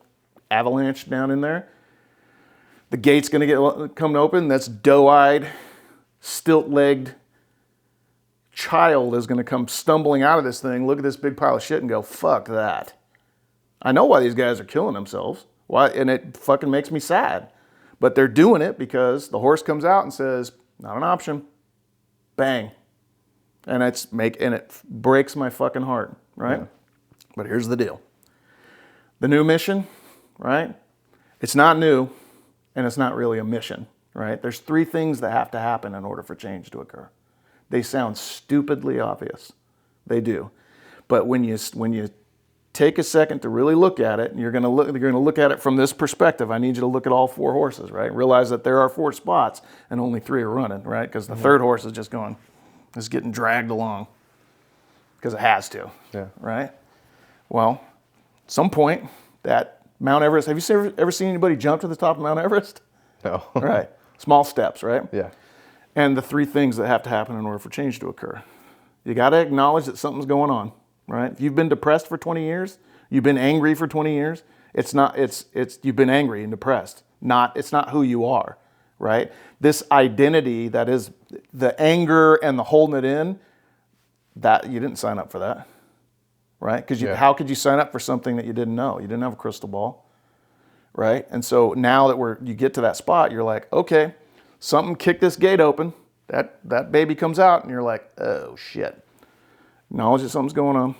avalanche down in there. The gate's gonna come open. That's doe-eyed, stilt-legged child is gonna come stumbling out of this thing, look at this big pile of shit and go, fuck that. I know why these guys are killing themselves. Why, and it fucking makes me sad. But they're doing it because the horse comes out and says, not an option. Bang. And it breaks my fucking heart, right? Yeah. But here's the deal. The new mission, right? It's not new, and it's not really a mission, right? There's three things that have to happen in order for change to occur. They sound stupidly obvious. They do. But when you take a second to really look at it, and you're gonna look at it from this perspective. I need you to look at all four horses, right? Realize that there are 4 spots and only 3 are running, right? Because the third horse is just getting dragged along because it has to, right? Well, at some point, that Mount Everest, have you ever seen anybody jump to the top of Mount Everest? No. Right. Small steps, right? Yeah. And the 3 things that have to happen in order for change to occur. You got to acknowledge that something's going on, right? If you've been depressed for 20 years, you've been angry for 20 years, you've been angry and depressed. It's not who you are, right? This identity that is the anger and the holding it in, that you didn't sign up for that, right? Because how could you sign up for something that you didn't know? You didn't have a crystal ball, right? And so now that you get to that spot, you're like, okay, something kicked this gate open. That baby comes out, and you're like, oh shit. Acknowledge that something's going on.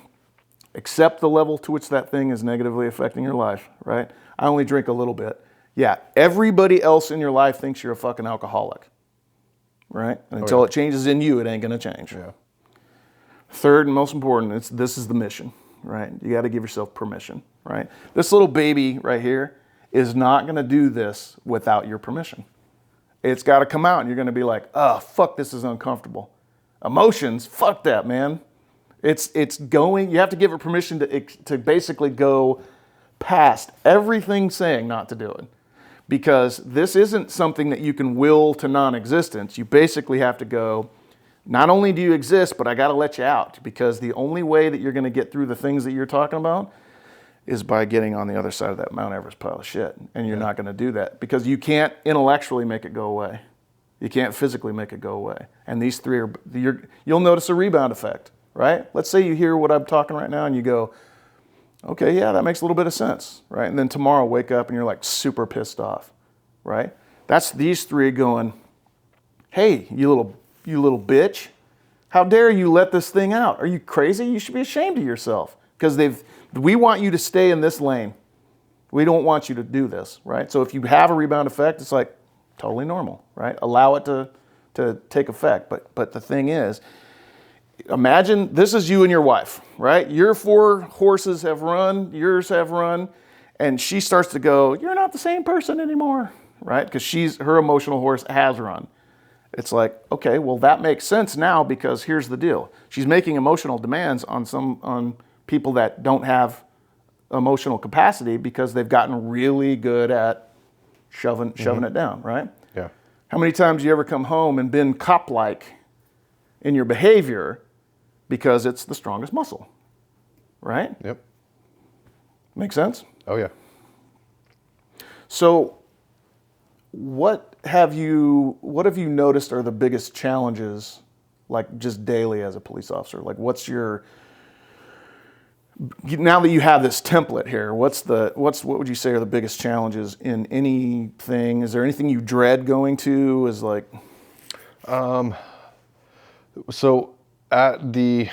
Accept the level to which that thing is negatively affecting your life, right? I only drink a little bit. Yeah, everybody else in your life thinks you're a fucking alcoholic, right? And until it changes in you, it ain't gonna change. Yeah. Third and most important, this is the mission, right? You got to give yourself permission, right? This little baby right here is not gonna do this without your permission. It's got to come out, and you're going to be like, oh, fuck, this is uncomfortable. Emotions, fuck that, man. It's going, you have to give it permission to basically go past everything saying not to do it. Because this isn't something that you can will to non-existence. You basically have to go, not only do you exist, but I got to let you out. Because the only way that you're going to get through the things that you're talking about is by getting on the other side of that Mount Everest pile of shit. And you're not going to do that because you can't intellectually make it go away. You can't physically make it go away. And these 3 you'll notice a rebound effect, right? Let's say you hear what I'm talking right now and you go, okay, yeah, that makes a little bit of sense, right? And then tomorrow wake up and you're like super pissed off, right? That's these 3 going, hey, you little bitch, how dare you let this thing out? Are you crazy? You should be ashamed of yourself because we want you to stay in this lane. We don't want you to do this, right? So if you have a rebound effect, it's like totally normal, right? Allow it to take effect. But the thing is, imagine this is you and your wife, right? Your 4 horses have run, yours have run, and she starts to go, you're not the same person anymore, right? Because her emotional horse has run. It's like, okay, well that makes sense now because here's the deal. She's making emotional demands on people that don't have emotional capacity because they've gotten really good at shoving it down, right? Yeah. How many times you ever come home and been cop-like in your behavior because it's the strongest muscle, right? Yep. Make sense? Oh yeah. So what have you noticed are the biggest challenges, like just daily as a police officer? Like now that you have this template here, what would you say are the biggest challenges in anything? Is there anything you dread going to? So at the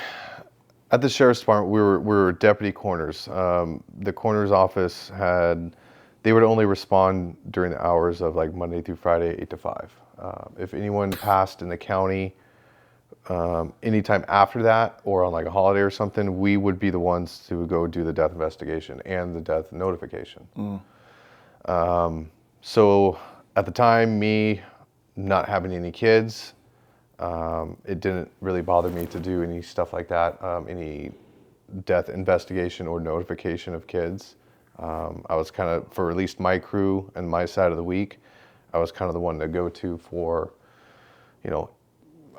sheriff's department, we were deputy coroners. The coroner's office they would only respond during the hours of like Monday through Friday, 8 to 5. If anyone passed in the county, anytime after that or on like a holiday or something, we would be the ones to go do the death investigation and the death notification. So At the time, me not having any kids, it didn't really bother me to do any stuff like that, any death investigation or notification of kids. I was kind of, for at least my crew and my side of the week, I was kind of the one to go to for,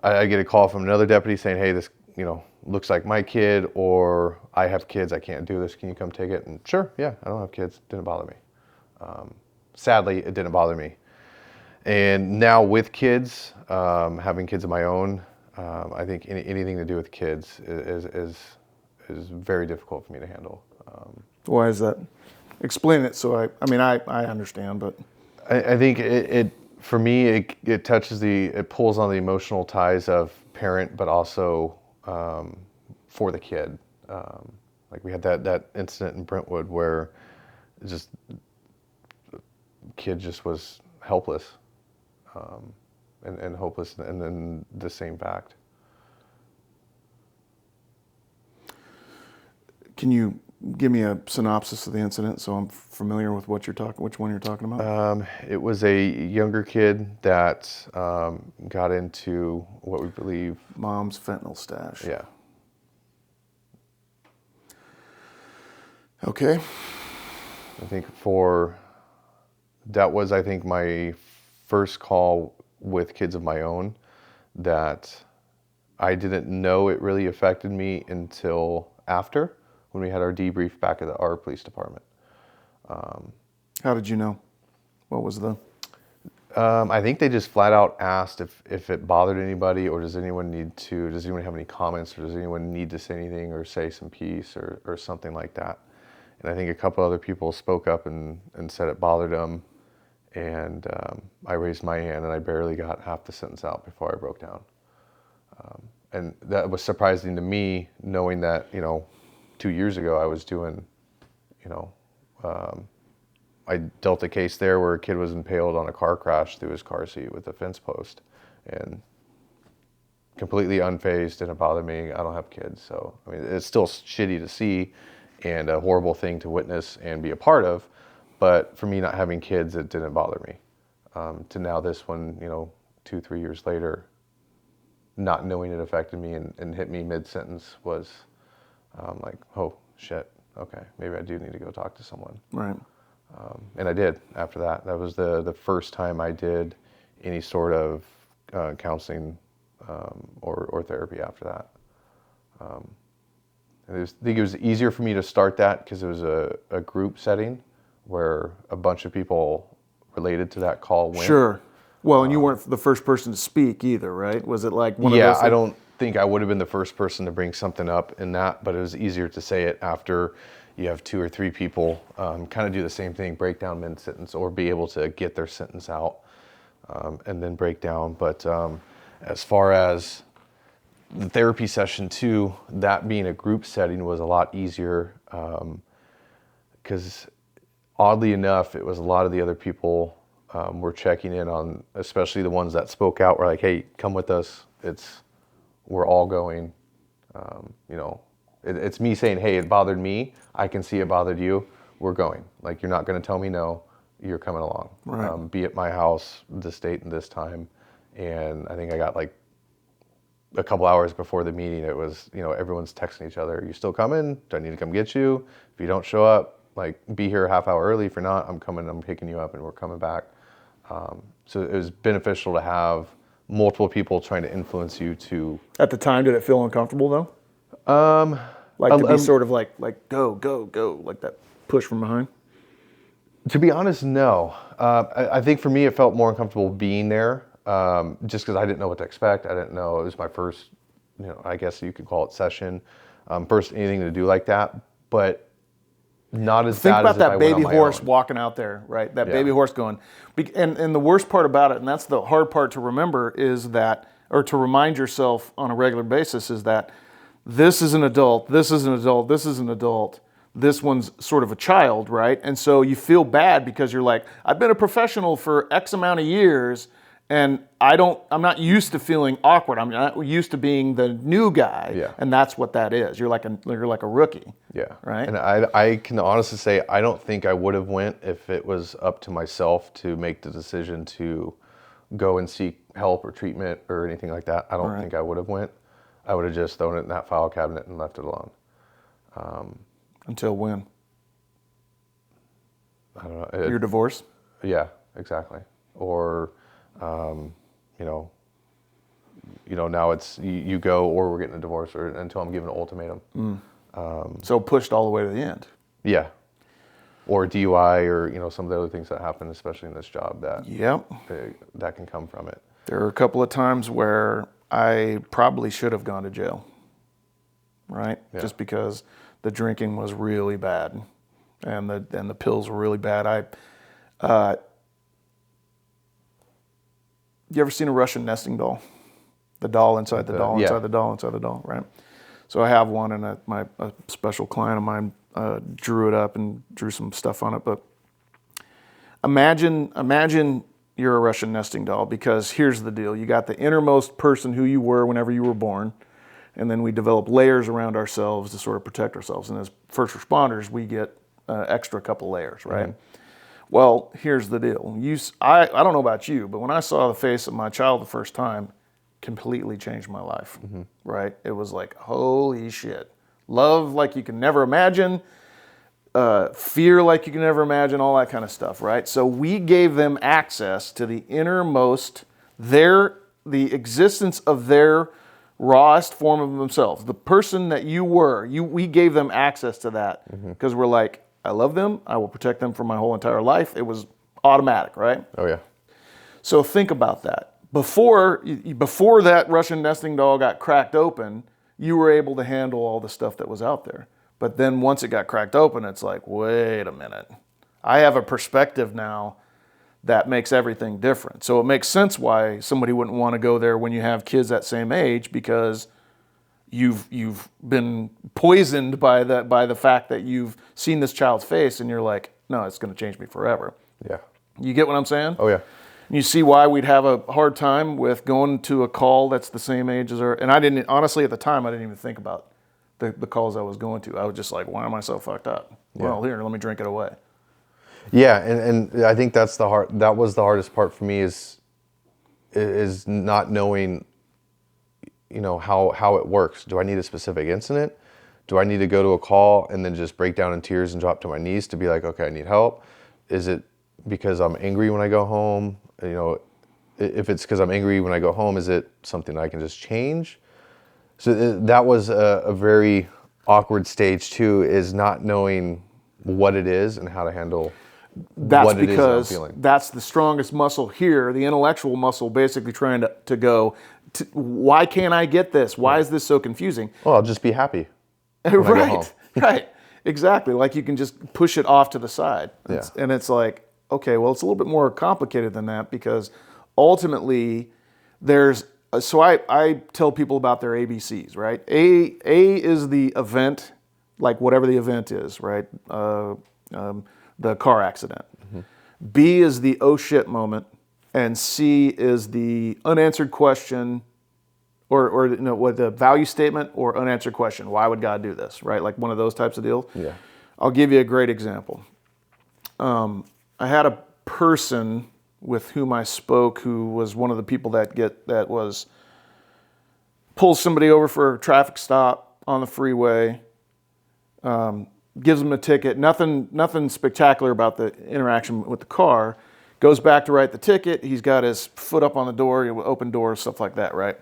I get a call from another deputy saying, hey, this, looks like my kid, or I have kids, I can't do this, can you come take it? And sure, yeah, I don't have kids, didn't bother me. Sadly, it didn't bother me. And now with kids, having kids of my own, I think anything to do with kids is very difficult for me to handle. Why is that? Explain it. So I understand, but I think it for me, it touches it pulls on the emotional ties of parent, but also for the kid. Like we had that incident in Brentwood where just kid just was helpless, and hopeless, and then the same fact. Can you give me a synopsis of the incident so I'm familiar with which one you're talking about? It was a younger kid that got into what we believe Mom's fentanyl stash. Yeah. Okay. I think that was my first call with kids of my own that I didn't know it really affected me until after, when we had our debrief back at our police department. How did you know? What was the? I think they just flat out asked if it bothered anybody, or does anyone have any comments, or does anyone need to say anything or say some piece or something like that. And I think a couple other people spoke up and said it bothered them. And I raised my hand, and I barely got half the sentence out before I broke down. And that was surprising to me, knowing that, 2 years ago I was doing, I dealt a case there where a kid was impaled on a car crash through his car seat with a fence post, and completely unfazed, didn't bother me. I don't have kids, so it's still shitty to see and a horrible thing to witness and be a part of. But for me, not having kids, it didn't bother me. To now this one, 2-3 years later, not knowing it affected me and hit me mid-sentence was like, oh, shit, okay, maybe I do need to go talk to someone. Right. And I did after that. That was the first time I did any sort of counseling or therapy after that. I think it was easier for me to start that because it was a group setting where a bunch of people related to that call went. Sure. Well, and you weren't the first person to speak either, right? Was it like one of those? Yeah, I don't think I would have been the first person to bring something up in that, but it was easier to say it after you have 2 or 3 people kind of do the same thing, break down mid-sentence, or be able to get their sentence out and then break down. But as far as the therapy session too, that being a group setting was a lot easier because oddly enough, it was a lot of the other people were checking in on, especially the ones that spoke out, were like, hey, come with us. We're all going. It's me saying, hey, it bothered me. I can see it bothered you. We're going. Like, you're not going to tell me no. You're coming along. Right. Be at my house this date and this time. And I think I got like a couple hours before the meeting, it was, everyone's texting each other. Are you still coming? Do I need to come get you? If you don't show up, like, be here a half hour early. If you're not, I'm coming, I'm picking you up, and we're coming back. So it was beneficial to have multiple people trying to influence you to... At the time, did it feel uncomfortable though? Like to be sort of like go, go, go, like that push from behind? To be honest, no. I think for me, it felt more uncomfortable being there, just because I didn't know what to expect. I didn't know, it was my first, I guess you could call it session, first anything to do like that, but not as Think bad about as if that I went baby on my horse own. walking out there, right? That Yeah. baby horse going. And the worst part about it, and that's the hard part to remember, is that, or to remind yourself on a regular basis, is that this is an adult, this is an adult, this is an adult, this one's sort of a child, right? And so you feel bad because you're like, I've been a professional for X amount of years, And I'm not used to feeling awkward. I'm not used to being the new guy. Yeah. And that's what that is. You're like a rookie. Yeah. Right. And I can honestly say I don't think I would have went if it was up to myself to make the decision to go and seek help or treatment or anything like that. I don't think I would have went. I would have just thrown it in that file cabinet and left it alone. Until when? I don't know. Your divorce? Yeah, exactly. Or, now it's you go or we're getting a divorce or until I'm given an ultimatum. So pushed all the way to the end. Yeah. Or DUI or, some of the other things that happen, especially in this job that that can come from it. There are a couple of times where I probably should have gone to jail. Right? Yeah. Just because the drinking was really bad and the pills were really bad. You ever seen a Russian nesting doll? The doll inside the doll, inside the doll, inside the doll, right? So I have one, and a special client of mine drew it up and drew some stuff on it. But imagine you're a Russian nesting doll, because here's the deal. You got the innermost person who you were whenever you were born, and then we develop layers around ourselves to sort of protect ourselves. And as first responders, we get extra couple layers, right? Mm-hmm. Well, here's the deal. I don't know about you, but when I saw the face of my child the first time, completely changed my life, right? It was like, holy shit. Love like you can never imagine, fear like you can never imagine, all that kind of stuff, right? So we gave them access to the innermost, the existence of their rawest form of themselves. The person that you were, we gave them access to that because we're like, I love them. I will protect them for my whole entire life. It was automatic, right? Oh, yeah. So think about that. Before that Russian nesting doll got cracked open, you were able to handle all the stuff that was out there. But then once it got cracked open, it's like, wait a minute. I have a perspective now that makes everything different. So it makes sense why somebody wouldn't want to go there when you have kids that same age, because you've been poisoned by the fact that you've seen this child's face and you're like, no, it's going to change me forever. Yeah. You get what I'm saying? Oh, yeah. And you see why we'd have a hard time with going to a call that's the same age as her. And I didn't, honestly, at the time, I didn't even think about the calls I was going to. I was just like, why am I so fucked up? Yeah. Well, here, let me drink it away. Yeah, and I think that was the hardest part for me is not knowing, how it works. Do I need a specific incident? Do I need to go to a call and then just break down in tears and drop to my knees to be like, okay, I need help? Is it because I'm angry when I go home? If it's because I'm angry when I go home, is it something I can just change? So that was a very awkward stage too, is not knowing what it is and how to handle what it is that I'm feeling. That's the strongest muscle here, the intellectual muscle, basically trying to go, why can't I get this? Why is this so confusing? Well, I'll just be happy when I go home. Right, exactly. Like you can just push it off to the side. Yeah. And it's like, okay, well, it's a little bit more complicated than that, because ultimately so I tell people about their ABCs, right? A is the event, like whatever the event is, right? The car accident. Mm-hmm. B is the oh shit moment, and C is the unanswered question, or what the value statement or unanswered question. Why would God do this, right? Like one of those types of deals. Yeah. I'll give you a great example. I had a person with whom I spoke who was one of the people that pulls somebody over for a traffic stop on the freeway, gives them a ticket, nothing spectacular about the interaction with the car, goes back to write the ticket, he's got his foot up on the door, open doors, stuff like that, right?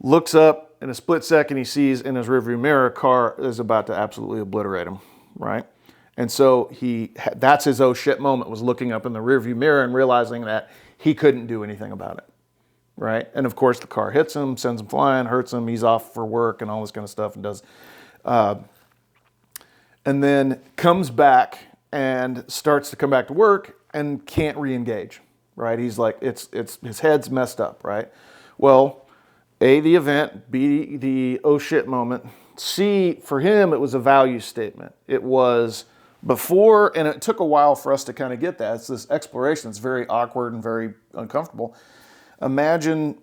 Looks up, in a split second he sees in his rearview mirror a car is about to absolutely obliterate him, right? And so that's his oh shit moment, was looking up in the rearview mirror and realizing that he couldn't do anything about it, right? And of course the car hits him, sends him flying, hurts him, he's off for work and all this kind of stuff, and does, and then comes back and starts to come back to work and can't re-engage, right? He's like, it's his head's messed up, right? Well, A, the event, B, the oh shit moment, C, for him, it was a value statement. It was before, and it took a while for us to kind of get that. It's this exploration. It's very awkward and very uncomfortable. imagine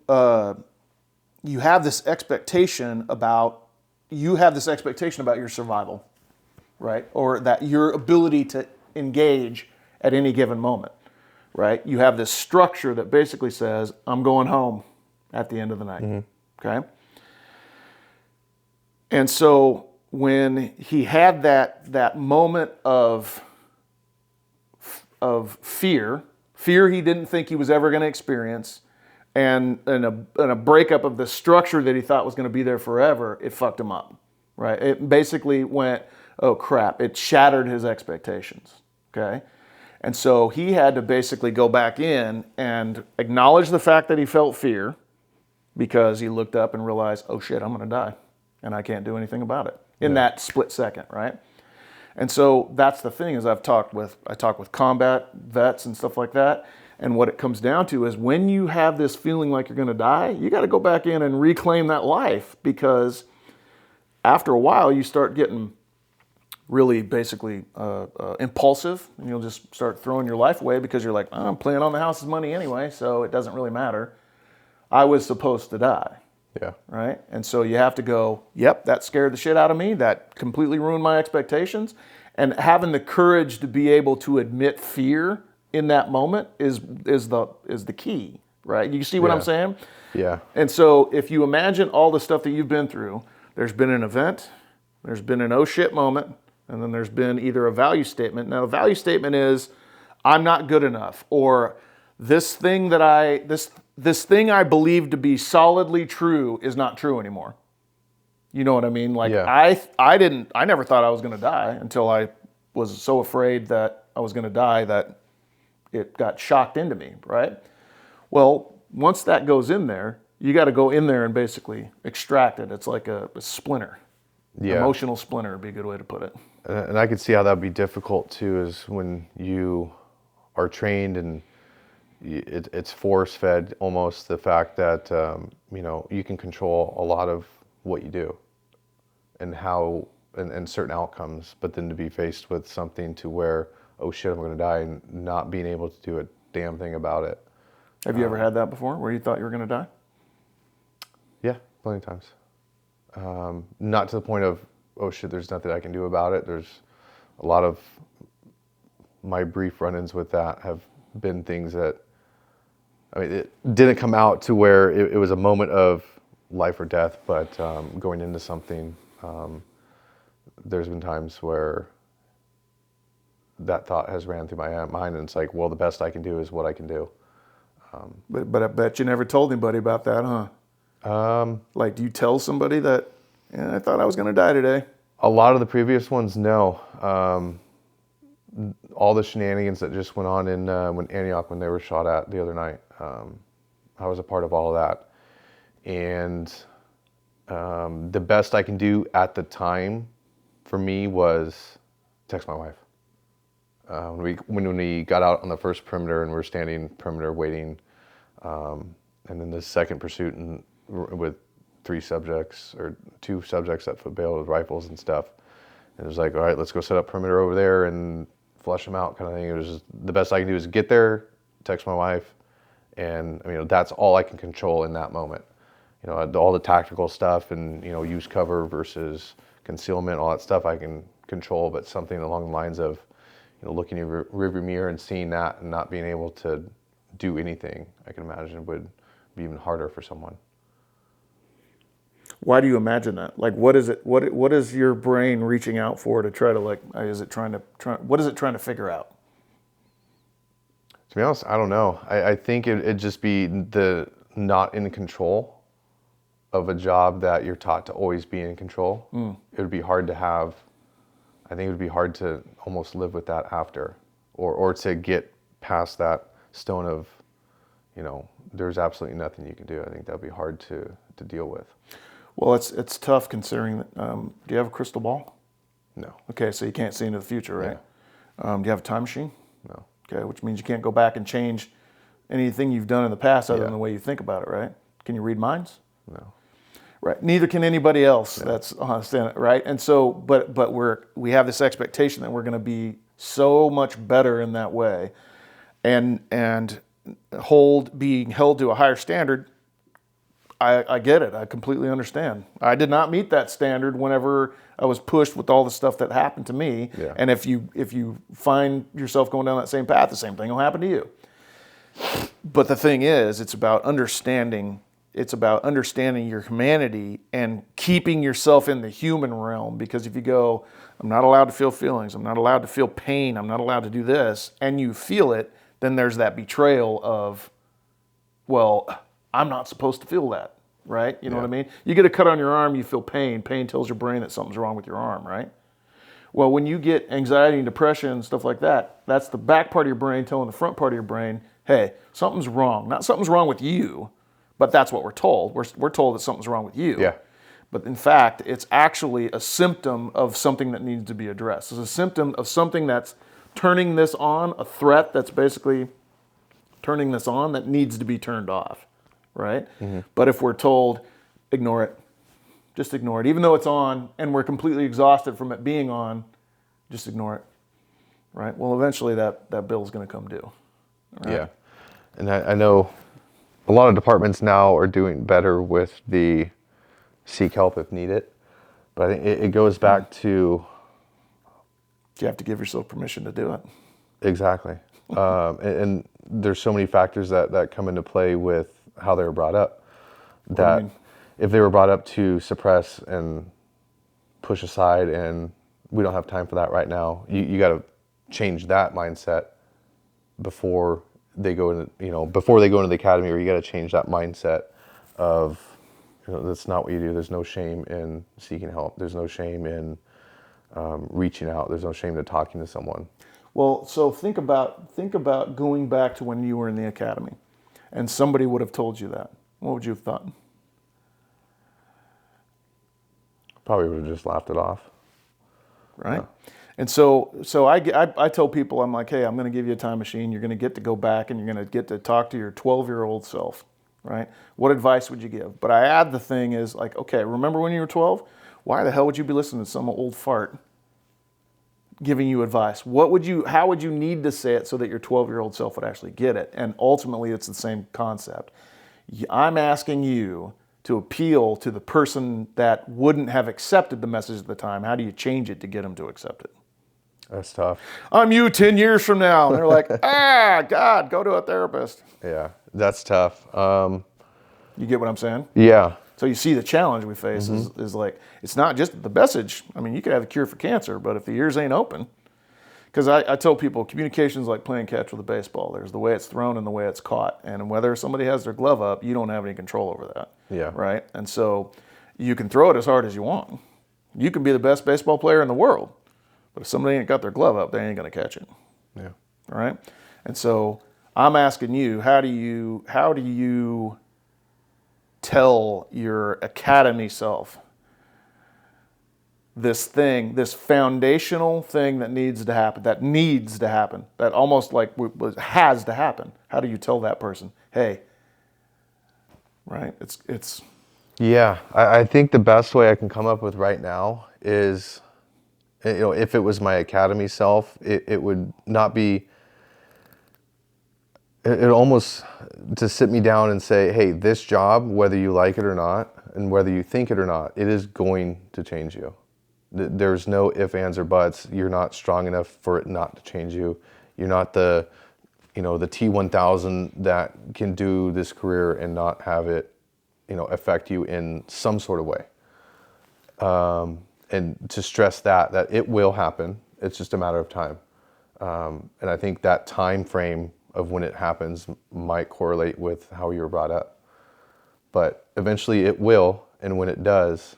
you have this expectation about your survival, right? Or that your ability to engage at any given moment, right? You have this structure that basically says, I'm going home at the end of the night, okay? And so when he had that moment of fear he didn't think he was ever going to experience, and a breakup of the structure that he thought was going to be there forever, it fucked him up, right? It basically went, oh crap, it shattered his expectations, okay? And so he had to basically go back in and acknowledge the fact that he felt fear, because he looked up and realized, oh shit, I'm going to die, and I can't do anything about it in that split second, right? And so that's the thing, is I talk with combat vets and stuff like that, and what it comes down to is when you have this feeling like you're going to die, you got to go back in and reclaim that life, because after a while you start getting really basically impulsive, and you'll just start throwing your life away because you're like, oh, I'm playing on the house's money anyway, so it doesn't really matter. I was supposed to die. Yeah. Right? And so you have to go, yep, that scared the shit out of me. That completely ruined my expectations. And having the courage to be able to admit fear in that moment is the key, right? You see what I'm saying? Yeah. And so if you imagine all the stuff that you've been through, there's been an event, there's been an oh shit moment, and then there's been either a value statement. Now, a value statement is, I'm not good enough, or this thing that this thing I believed to be solidly true is not true anymore. You know what I mean? Like, I never thought I was going to die until I was so afraid that I was going to die that it got shocked into me, right? Well, once that goes in there, you got to go in there and basically extract it. It's like a splinter. Yeah. Emotional splinter would be a good way to put it. And I could see how that would be difficult too, is when you are trained and it's force-fed almost, the fact that you can control a lot of what you do and how and certain outcomes, but then to be faced with something to where, oh shit, I'm going to die, and not being able to do a damn thing about it. Have you ever had that before, where you thought you were going to die? Yeah, plenty of times. Not to the point of, oh shit, there's nothing I can do about it. There's a lot of my brief run-ins with that have been things that, I mean, it didn't come out to where it was a moment of life or death, but going into something, there's been times where that thought has ran through my mind, and it's like, well, the best I can do is what I can do. But I bet you never told anybody about that, huh? Like, do you tell somebody that, I thought I was going to die today? A lot of the previous ones, no. All the shenanigans that just went on in when Antioch, when they were shot at the other night, I was a part of all of that. And the best I can do at the time for me was text my wife. When we got out on the first perimeter and we're standing perimeter waiting, and then the second pursuit with two subjects that foot bailed with rifles and stuff. And it was like, all right, let's go set up perimeter over there and flush them out, kind of thing. It was just, the best I can do is get there, text my wife, and that's all I can control in that moment. All the tactical stuff and use cover versus concealment, all that stuff I can control, but something along the lines of looking in your rearview mirror and seeing that and not being able to do anything, I can imagine would be even harder for someone. Why do you imagine that? Like, what is it? What is your brain reaching out for to try to, like? What is it trying to figure out? To be honest, I don't know. I think it'd just be the not in control of a job that you're taught to always be in control. It would be hard to have. I think it would be hard to almost live with that after, or to get past that stone of, there's absolutely nothing you can do. I think that'd be hard to deal with. Well, it's tough considering that. Do you have a crystal ball? No. Okay, so you can't see into the future, right? Yeah. Do you have a time machine? No. Okay, which means you can't go back and change anything you've done in the past other than the way you think about it, right? Can you read minds? No. Right. Neither can anybody else. No. That's right. And so, but we have this expectation that we're going to be so much better in that way, and being held to a higher standard, I get it. I completely understand. I did not meet that standard whenever I was pushed with all the stuff that happened to me. Yeah. And if you find yourself going down that same path, the same thing will happen to you. But the thing is, it's about understanding. It's about understanding your humanity and keeping yourself in the human realm. Because if you go, I'm not allowed to feel feelings, I'm not allowed to feel pain, I'm not allowed to do this, and you feel it, then there's that betrayal of, well, I'm not supposed to feel that, right? You know what I mean? You get a cut on your arm, you feel pain. Pain tells your brain that something's wrong with your arm, right? Well, when you get anxiety and depression and stuff like that, that's the back part of your brain telling the front part of your brain, hey, something's wrong. Not something's wrong with you, but that's what we're told. We're told that something's wrong with you. Yeah. But in fact, it's actually a symptom of something that needs to be addressed. It's a symptom of something that's turning this on, a threat that's basically turning this on that needs to be turned off, right? But if we're told, ignore it, just ignore it, even though it's on and we're completely exhausted from it being on, just ignore it, right? Well, eventually that bill is going to come due. Right? Yeah. And I know a lot of departments now are doing better with the seek help if needed. But I think it goes back to... You have to give yourself permission to do it. Exactly. And there's so many factors that come into play with how they were brought up. That if they were brought up to suppress and push aside, and we don't have time for that right now, you got to change that mindset before they go into, before they go into the academy, or you got to change that mindset of, that's not what you do. There's no shame in seeking help. There's no shame in reaching out. There's no shame in talking to someone. Well, so think about going back to when you were in the academy and somebody would have told you that. What would you have thought? Probably would have just laughed it off. Right? Yeah. And so I tell people, I'm like, hey, I'm going to give you a time machine. You're going to get to go back and you're going to get to talk to your 12-year-old self, right? What advice would you give? But I add the thing is like, okay, remember when you were 12? Why the hell would you be listening to some old fart giving you advice? How would you need to say it so that your 12-year-old self would actually get it? And ultimately, it's the same concept. I'm asking you to appeal to the person that wouldn't have accepted the message at the time. How do you change it to get them to accept it? That's tough. I'm you 10 years from now. And they're like, God, go to a therapist. Yeah, that's tough. You get what I'm saying? Yeah. So you see the challenge we face is like, it's not just the message. I mean, you could have a cure for cancer, but if the ears ain't open, because I tell people communication is like playing catch with a baseball. There's the way it's thrown and the way it's caught. And whether somebody has their glove up, you don't have any control over that. Yeah. Right? And so you can throw it as hard as you want. You can be the best baseball player in the world, but if somebody ain't got their glove up, they ain't going to catch it. Yeah. Right? And so I'm asking you, how do you tell your academy self this foundational thing that needs to happen, that almost like has to happen? How do you tell that person, hey, right? It's Yeah, I think the best way I can come up with right now is, if it was my academy self, it would not be, it almost to sit me down and say, hey, this job, whether you like it or not, and whether you think it or not, it is going to change you. There's no ifs, ands, or buts. You're not strong enough for it not to change you. You're not the T1000 that can do this career and not have it, affect you in some sort of way. And to stress that it will happen. It's just a matter of time. And I think that time frame of when it happens might correlate with how you were brought up. But eventually it will, and when it does,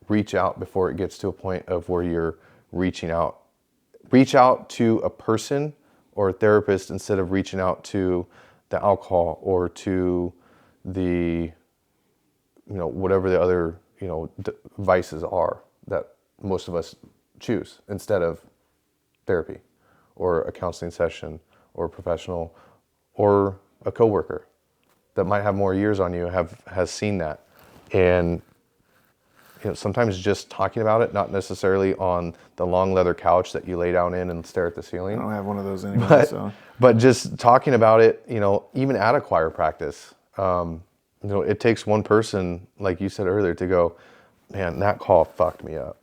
reach out before it gets to a point of where you're reaching out. Reach out to a person or a therapist instead of reaching out to the alcohol or to the, whatever the other, vices are that most of us choose instead of therapy or a counseling session or a professional or a coworker that might have more years on you has seen that. And, sometimes just talking about it, not necessarily on the long leather couch that you lay down in and stare at the ceiling. I don't have one of those anyway. But, So but just talking about it, even at a choir practice, it takes one person, like you said earlier, to go, man, that call fucked me up.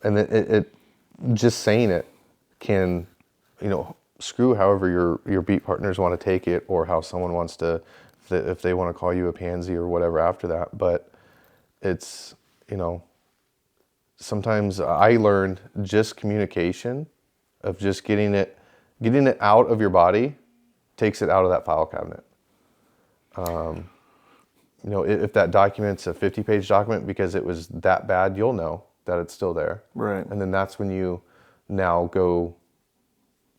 And it just saying it can, screw however your beat partners want to take it, or how someone wants to, if they want to call you a pansy or whatever after that. But it's, sometimes I learned just communication of just getting it out of your body takes it out of that file cabinet. If that document's a 50-page document because it was that bad, you'll know that it's still there. Right. And then that's when you now go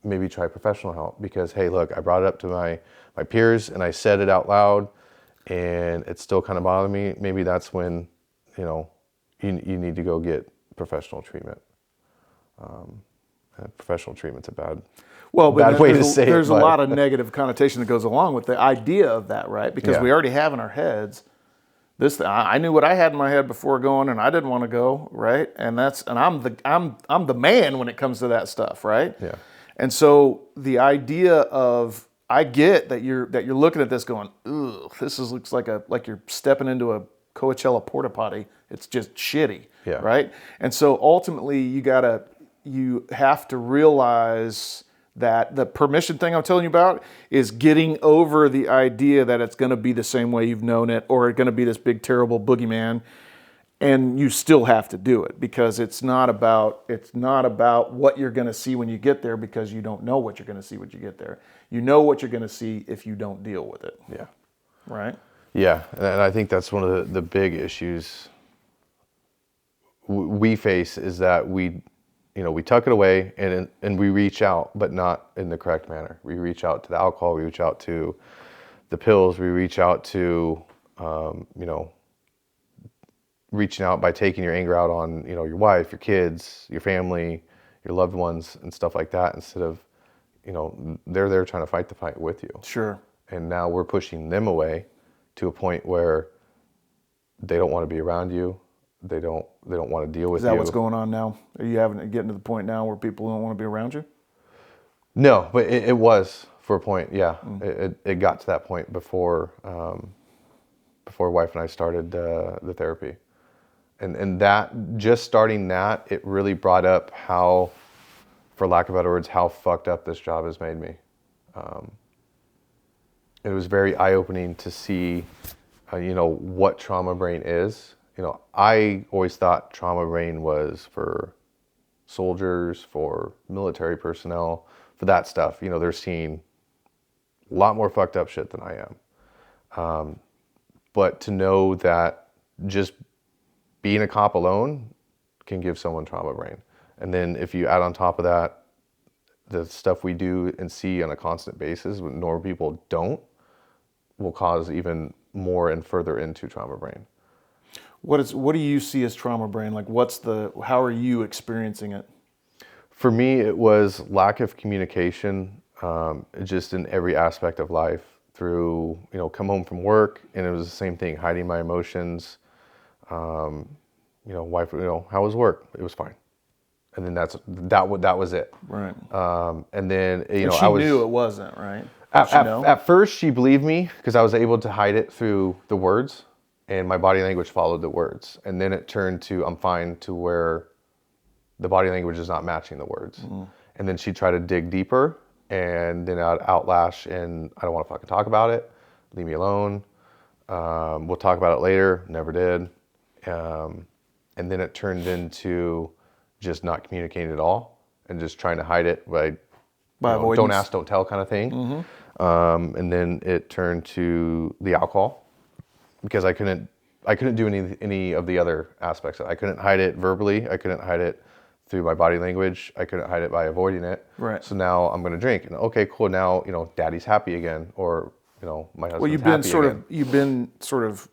maybe try professional help, because, hey, look, I brought it up to my peers and I said it out loud and it's still kind of bothering me. Maybe that's when, you need to go get professional treatment. Professional treatment's a bad way to say it. There's a lot of negative connotation that goes along with the idea of that, right? Because we already have in our heads this. I knew what I had in my head before going, and I didn't want to go, right? And I'm the man when it comes to that stuff, right? Yeah. And so the idea of, I get that you're looking at this going, ugh, looks like you're stepping into a Coachella porta potty. It's just shitty, right? And so ultimately you have to realize that the permission thing I'm telling you about is getting over the idea that it's going to be the same way you've known it, or it's going to be this big terrible boogeyman, and you still have to do it, because it's not about what you're going to see when you get there, because you don't know what you're going to see when you get there. You know what you're going to see if you don't deal with it. Yeah. Right? Yeah, and I think that's one of the big issues we face, is that we tuck it away and we reach out, but not in the correct manner. We reach out to the alcohol, we reach out to the pills, we reach out to, reaching out by taking your anger out on, your wife, your kids, your family, your loved ones, and stuff like that, instead of, they're there trying to fight the fight with you. Sure. And now we're pushing them away to a point where they don't want to be around you. They don't want to deal with you. Is that what's going on now? Are you getting to the point now where people don't want to be around you? No, but it was for a point. Yeah, it got to that point before wife and I started the therapy, and that, just starting that, it really brought up how, for lack of better words, how fucked up this job has made me. It was very eye-opening to see, what trauma brain is. I always thought trauma brain was for soldiers, for military personnel, for that stuff. They're seeing a lot more fucked up shit than I am. But to know that just being a cop alone can give someone trauma brain. And then if you add on top of that the stuff we do and see on a constant basis when normal people don't, will cause even more and further into trauma brain. What do you see as trauma brain? Like, how are you experiencing it? For me, it was lack of communication, just in every aspect of life. Through, come home from work, and it was the same thing, hiding my emotions. Wife, how was work? It was fine. And then that was it. Right. And then, and she knew it wasn't, right? At first, she believed me because I was able to hide it through the words, and my body language followed the words. And then it turned to, I'm fine, to where the body language is not matching the words. Mm. And then she'd try to dig deeper, and then I'd outlash, and I don't want to fucking talk about it. Leave me alone. We'll talk about it later. Never did. And then it turned into just not communicating at all, and just trying to hide it by avoidance. Don't ask, don't tell kind of thing. Mm-hmm. And then it turned to the alcohol, because I couldn't do any of the other aspects. I couldn't hide it verbally. I couldn't hide it through my body language. I couldn't hide it by avoiding it. Right. So now I'm going to drink, and okay, cool. Now daddy's happy again, or my husband's happy again. You've been sort of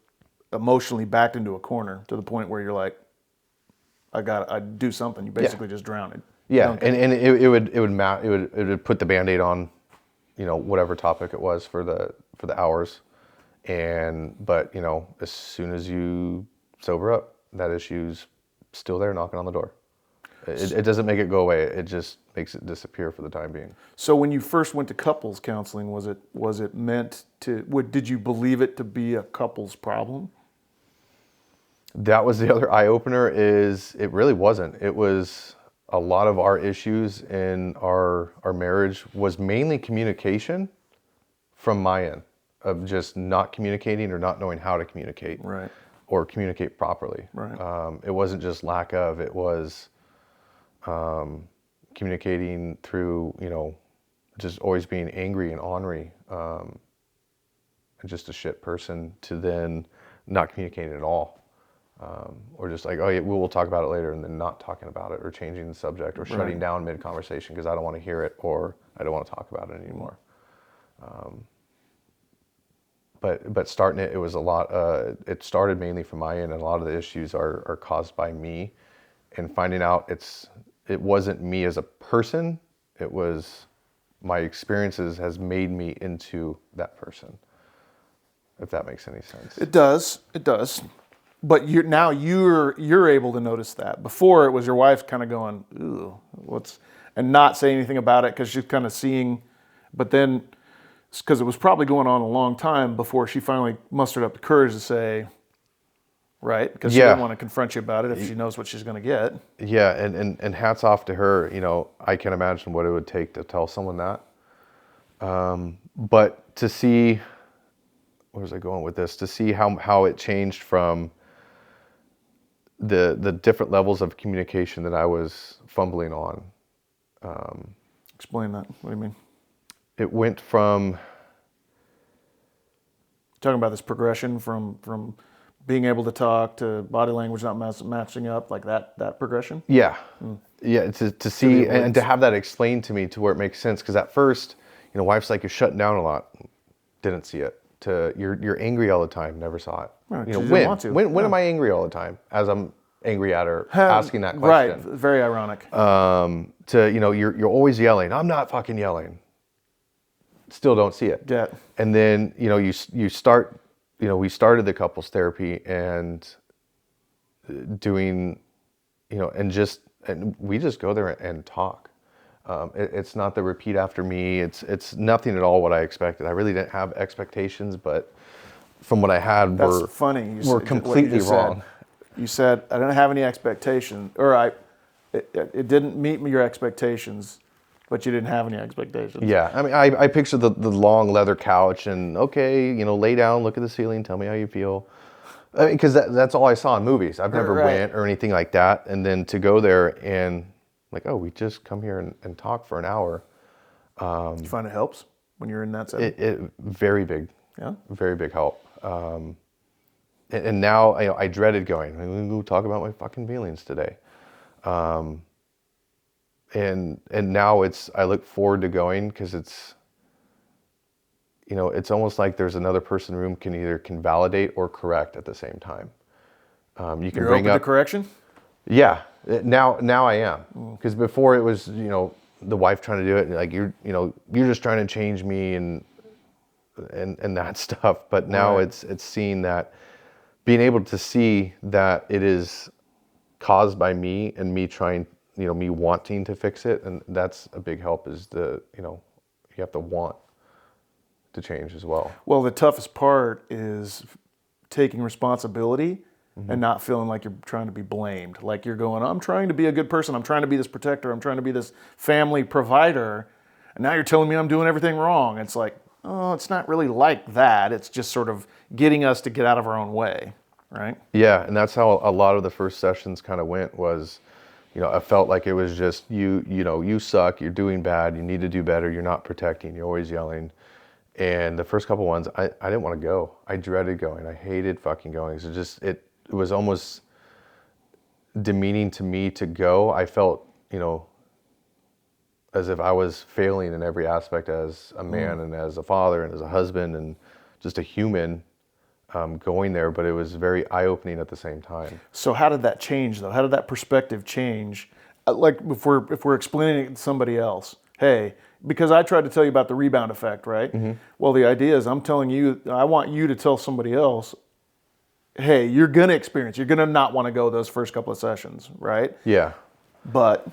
emotionally backed into a corner to the point where you're like, I do something. You basically just drown it. Yeah, and it would put the Band-Aid on, whatever topic it was for the hours, but as soon as you sober up. That issue's still there knocking on the door. It doesn't make it go away. It just makes it disappear for the time being. So when you first went to couples counseling, was it meant to? Did you believe it to be a couples problem? That was the other eye opener. Is it really wasn't. It was a lot of our issues in our marriage was mainly communication from my end of just not communicating or not knowing how to communicate, Right. or communicate properly. Right. It wasn't just lack of. It was communicating through, just always being angry and ornery, and just a shit person, to then not communicating at all. Or just like, oh yeah, we'll talk about it later, and then not talking about it, or changing the subject, or shutting down mid-conversation because I don't want to hear it, or I don't want to talk about it anymore. But starting it was a lot. It started mainly from my end, and a lot of the issues are caused by me, and finding out it wasn't me as a person. It was my experiences has made me into that person. If that makes any sense. It does. It does. But you're able to notice that. Before, it was your wife kind of going, "Ooh, and not saying anything about it because she's kind of seeing. But then, because it was probably going on a long time before she finally mustered up the courage to say, right? Because she didn't want to confront you about it if she knows what she's going to get. Yeah, and hats off to her. I can imagine what it would take to tell someone that. But to see, where was I going with this? To see how it changed from the different levels of communication that I was fumbling on. Explain that. What do you mean? It went from Talking about this progression from being able to talk to body language not matching up, like that progression? Yeah. Yeah, to see and to have that explained to me to where it makes sense. Because at first, wife's like, you're shutting down a lot. Didn't see it. To you're angry all the time. Never saw it. Right, she didn't want to. When am I angry all the time? As I'm angry at her asking that question. Right. Very ironic. You're always yelling. I'm not fucking yelling. Still don't see it. Yeah. And then you start. We started the couples therapy and doing, and we just go there and talk. It's not the repeat after me. It's nothing at all what I expected. I really didn't have expectations, but from what I had, That's funny. Were completely wrong. You said I didn't have any expectations, or it didn't meet your expectations, but you didn't have any expectations. Yeah, I mean, I picture the long leather couch and lay down, look at the ceiling, tell me how you feel. I mean, because that's all I saw in movies. I've never went or anything like that, and then to go there and like, oh, we just come here and talk for an hour. Do you find it helps when you're in that setting? It very big. Yeah. Very big help. And now I dreaded going. I'm gonna talk about my fucking feelings today. And now I look forward to going because it's almost like there's another person in the room can validate or correct at the same time. You can bring up the correction. Yeah, now I am, because before it was the wife trying to do it and like you're just trying to change me and that stuff. But now it's seeing that, being able to see that it is caused by me and me trying, me wanting to fix it, and that's a big help. Is you have to want to change as well. Well, the toughest part is taking responsibility. And not feeling like you're trying to be blamed. Like you're going, I'm trying to be a good person. I'm trying to be this protector. I'm trying to be this family provider. And now you're telling me I'm doing everything wrong. It's like, oh, it's not really like that. It's just sort of getting us to get out of our own way, right? Yeah, and that's how a lot of the first sessions kind of went was, I felt like it was just, you suck, you're doing bad, you need to do better, you're not protecting, you're always yelling. And the first couple ones, I didn't want to go. I dreaded going. I hated fucking going. So it was almost demeaning to me to go. I felt, as if I was failing in every aspect as a man and as a father and as a husband and just a human going there. But it was very eye-opening at the same time. So how did that change, though? How did that perspective change? Like if we're explaining it to somebody else, hey, because I tried to tell you about the rebound effect, right? Mm-hmm. Well, the idea is I want you to tell somebody else, hey, you're going to experience, you're going to not want to go those first couple of sessions, right? Yeah. But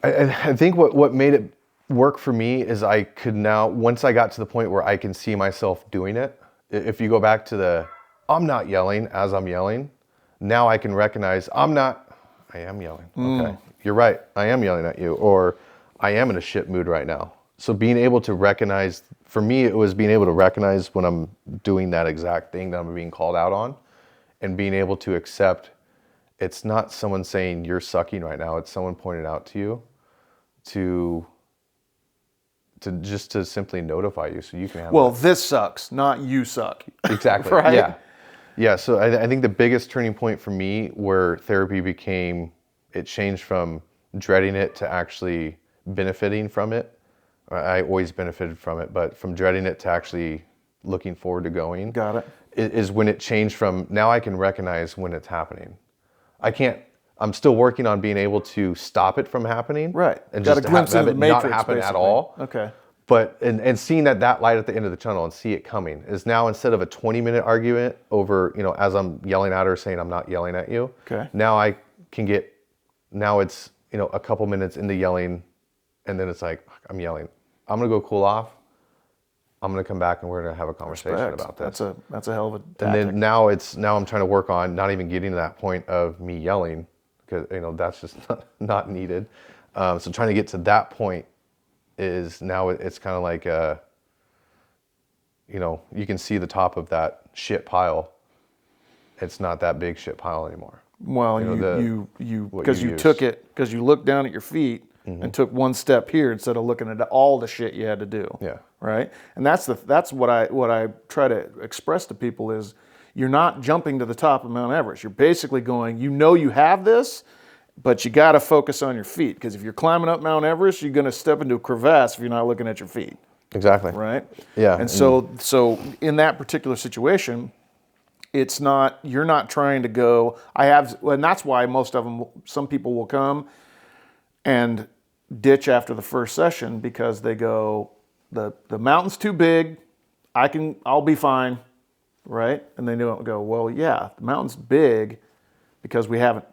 I think what made it work for me is I could now, once I got to the point where I can see myself doing it, if you go back to I'm not yelling as I'm yelling, now I can recognize I am yelling. Okay, you're right, I am yelling at you, or I am in a shit mood right now. So being able to recognize, for me, it was being able to recognize when I'm doing that exact thing that I'm being called out on, and being able to accept it's not someone saying you're sucking right now, it's someone pointing out to you to just to simply notify you so you can have well, this sucks, not you suck. exactly. Right? Yeah. Yeah. So I think the biggest turning point for me where therapy it changed from dreading it to actually benefiting from it. I always benefited from it, but from dreading it to actually looking forward to going. Got it. Is when it changed from now I can recognize when it's happening. I'm still working on being able to stop it from happening. Right. And Got just a glimpse have into it the not matrix, happen at basically. all. Okay. But and seeing that light at the end of the tunnel and see it coming is now, instead of a 20-minute argument over, as I'm yelling at her saying I'm not yelling at you. Okay. Now it's, a couple minutes into yelling, and then it's like, I'm yelling. I'm gonna go cool off. I'm gonna come back and we're gonna have a conversation Respect. about this. That's a hell of a tactic. And then now I'm trying to work on not even getting to that point of me yelling, because that's just not needed. So trying to get to that point is now it's kind of like you can see the top of that shit pile. It's not that big shit pile anymore. Well, because you took it, because you looked down at your feet and took one step here instead of looking at all the shit you had to do. Yeah. Right. And that's what I try to express to people is you're not jumping to the top of Mount Everest. You're basically going, you have this, but you got to focus on your feet, because if you're climbing up Mount Everest, you're going to step into a crevasse if you're not looking at your feet. Exactly. Right. Yeah. And so in that particular situation, you're not trying to go, and that's why some people will come and ditch after the first session, because they go, the mountain's too big, I'll be fine, right? And they don't go, well, yeah, the mountain's big because we haven't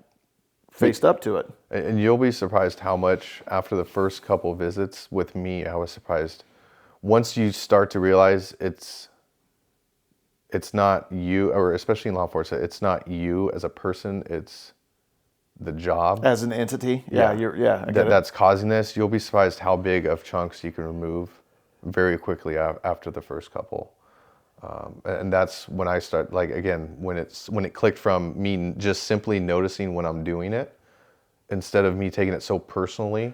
faced up to it. And you'll be surprised how much after the first couple visits with me, I was surprised. Once you start to realize it's not you, or especially in law enforcement, it's not you as a person, it's the job. As an entity? Yeah, I get it. That's causing this. You'll be surprised how big of chunks you can remove very quickly after the first couple. And that's when I start, like, again, when it clicked from me just simply noticing when I'm doing it, instead of me taking it so personally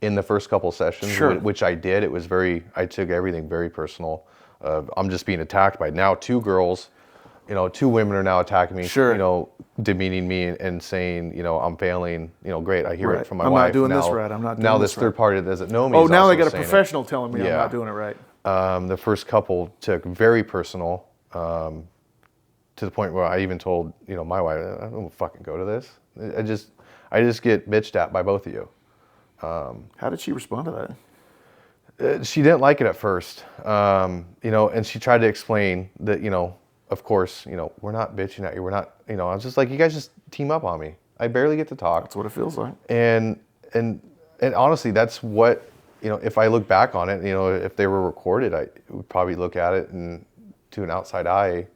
in the first couple sessions, Sure. which I did. I took everything very personal. I'm just being attacked by now two girls, two women are now attacking me, Sure. Demeaning me and saying, I'm failing, great. I hear Right. it from my I'm wife. not doing now, this right. I'm not doing now this this third right. party that doesn't know me. Oh, is now also they got a saying it. professional telling me I'm Yeah. not doing it right. The first couple took very personal, to the point where I even told, my wife, I don't fucking go to this. I just get bitched at by both of you. How did she respond to that? She didn't like it at first, and she tried to explain that, of course, we're not bitching at you. We're not, I was just like, you guys just team up on me. I barely get to talk. That's what it feels like. And honestly, that's what, if I look back on it, if they were recorded, I would probably look at it and to an outside eye,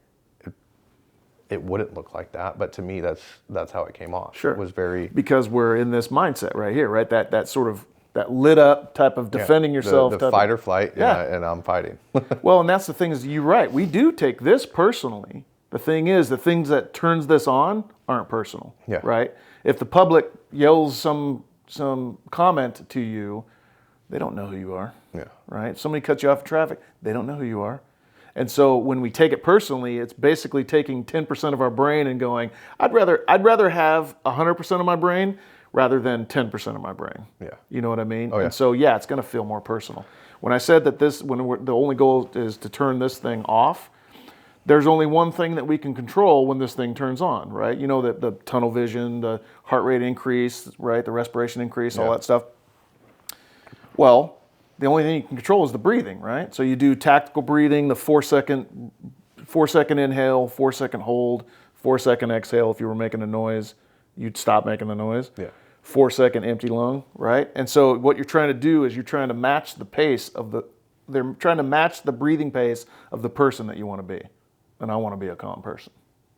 it wouldn't look like that. But to me, that's how it came off. Sure. It was very... Because we're in this mindset right here, right? That sort of, that lit up type of defending yourself. The type fight of, or flight, Yeah. and I'm fighting. Well, and that's the thing is, you're right. We do take this personally. The thing is, the things that turns this on aren't personal. Yeah. Right? If the public yells some comment to you, they don't know who you are. Yeah. Right? If somebody cuts you off in traffic, they don't know who you are. And so when we take it personally, it's basically taking 10% of our brain and going, I'd rather have 100% of my brain rather than 10% of my brain. Yeah. You know what I mean? Oh, yeah. And so, yeah, it's going to feel more personal. When I said that the only goal is to turn this thing off, there's only one thing that we can control when this thing turns on, right? You know, the tunnel vision, the heart rate increase, right? The respiration increase, all that stuff. Well, the only thing you can control is the breathing, right? So you do tactical breathing, the 4 second inhale, 4 second hold, 4-second exhale. If you were making a noise, you'd stop making the noise. Yeah. 4-second empty lung, right? And so what you're trying to do is you're trying to match the pace of they're trying to match the breathing pace of the person that you want to be. And I want to be a calm person,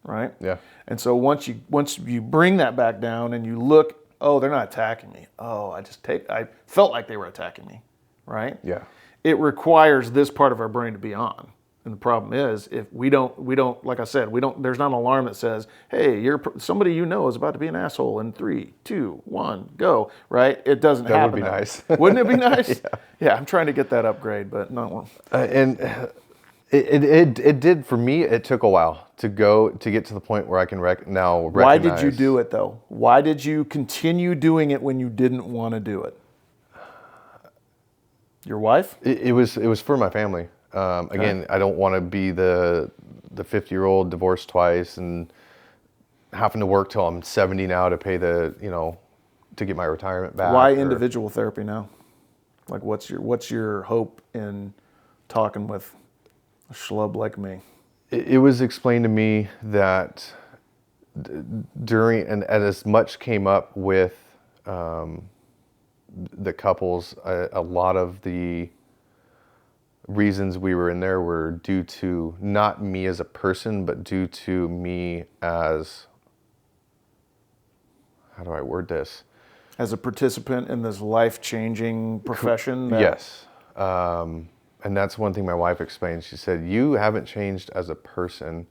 right? Yeah. And so once you bring that back down and you look, oh, they're not attacking me. Oh, I felt like they were attacking me, right? Yeah. It requires this part of our brain to be on. And the problem is, if we don't, like I said, there's not an alarm that says, hey, somebody you know is about to be an asshole in 3, 2, 1, go, right? It doesn't happen. That would be nice. Wouldn't it be nice? Yeah, I'm trying to get that upgrade, but no. And it did for me. It took a while to get to the point where I can recognize. Why did you do it though? Why did you continue doing it when you didn't want to do it? Your wife? It was for my family. Again, I don't want to be the 50-year-old divorced twice and having to work till I'm 70 now to pay to get my retirement back. Why individual therapy now? Like, what's your hope in talking with a schlub like me? It was explained to me that during and as much came up with the couples, a lot of the reasons we were in there were due to not me as a person, but due to me as, how do I word this? As a participant in this life-changing profession? Yes. And that's one thing my wife explained. She said, you haven't changed as a person,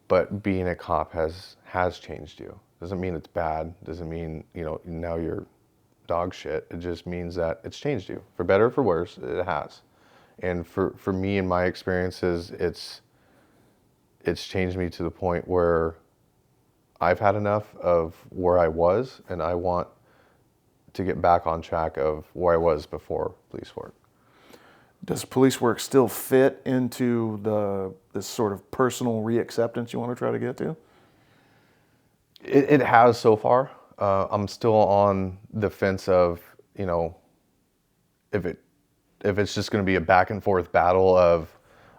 but being a cop has changed you. Doesn't mean it's bad. Doesn't mean, now you're dog shit. It just means that it's changed you. For better or for worse, it has. And for me and my experiences, it's changed me to the point where I've had enough of where I was, and I want to get back on track of where I was before police work. Does police work still fit into this sort of personal reacceptance you want to try to get to? It has so far. I'm still on the fence of, if it's just going to be a back and forth battle of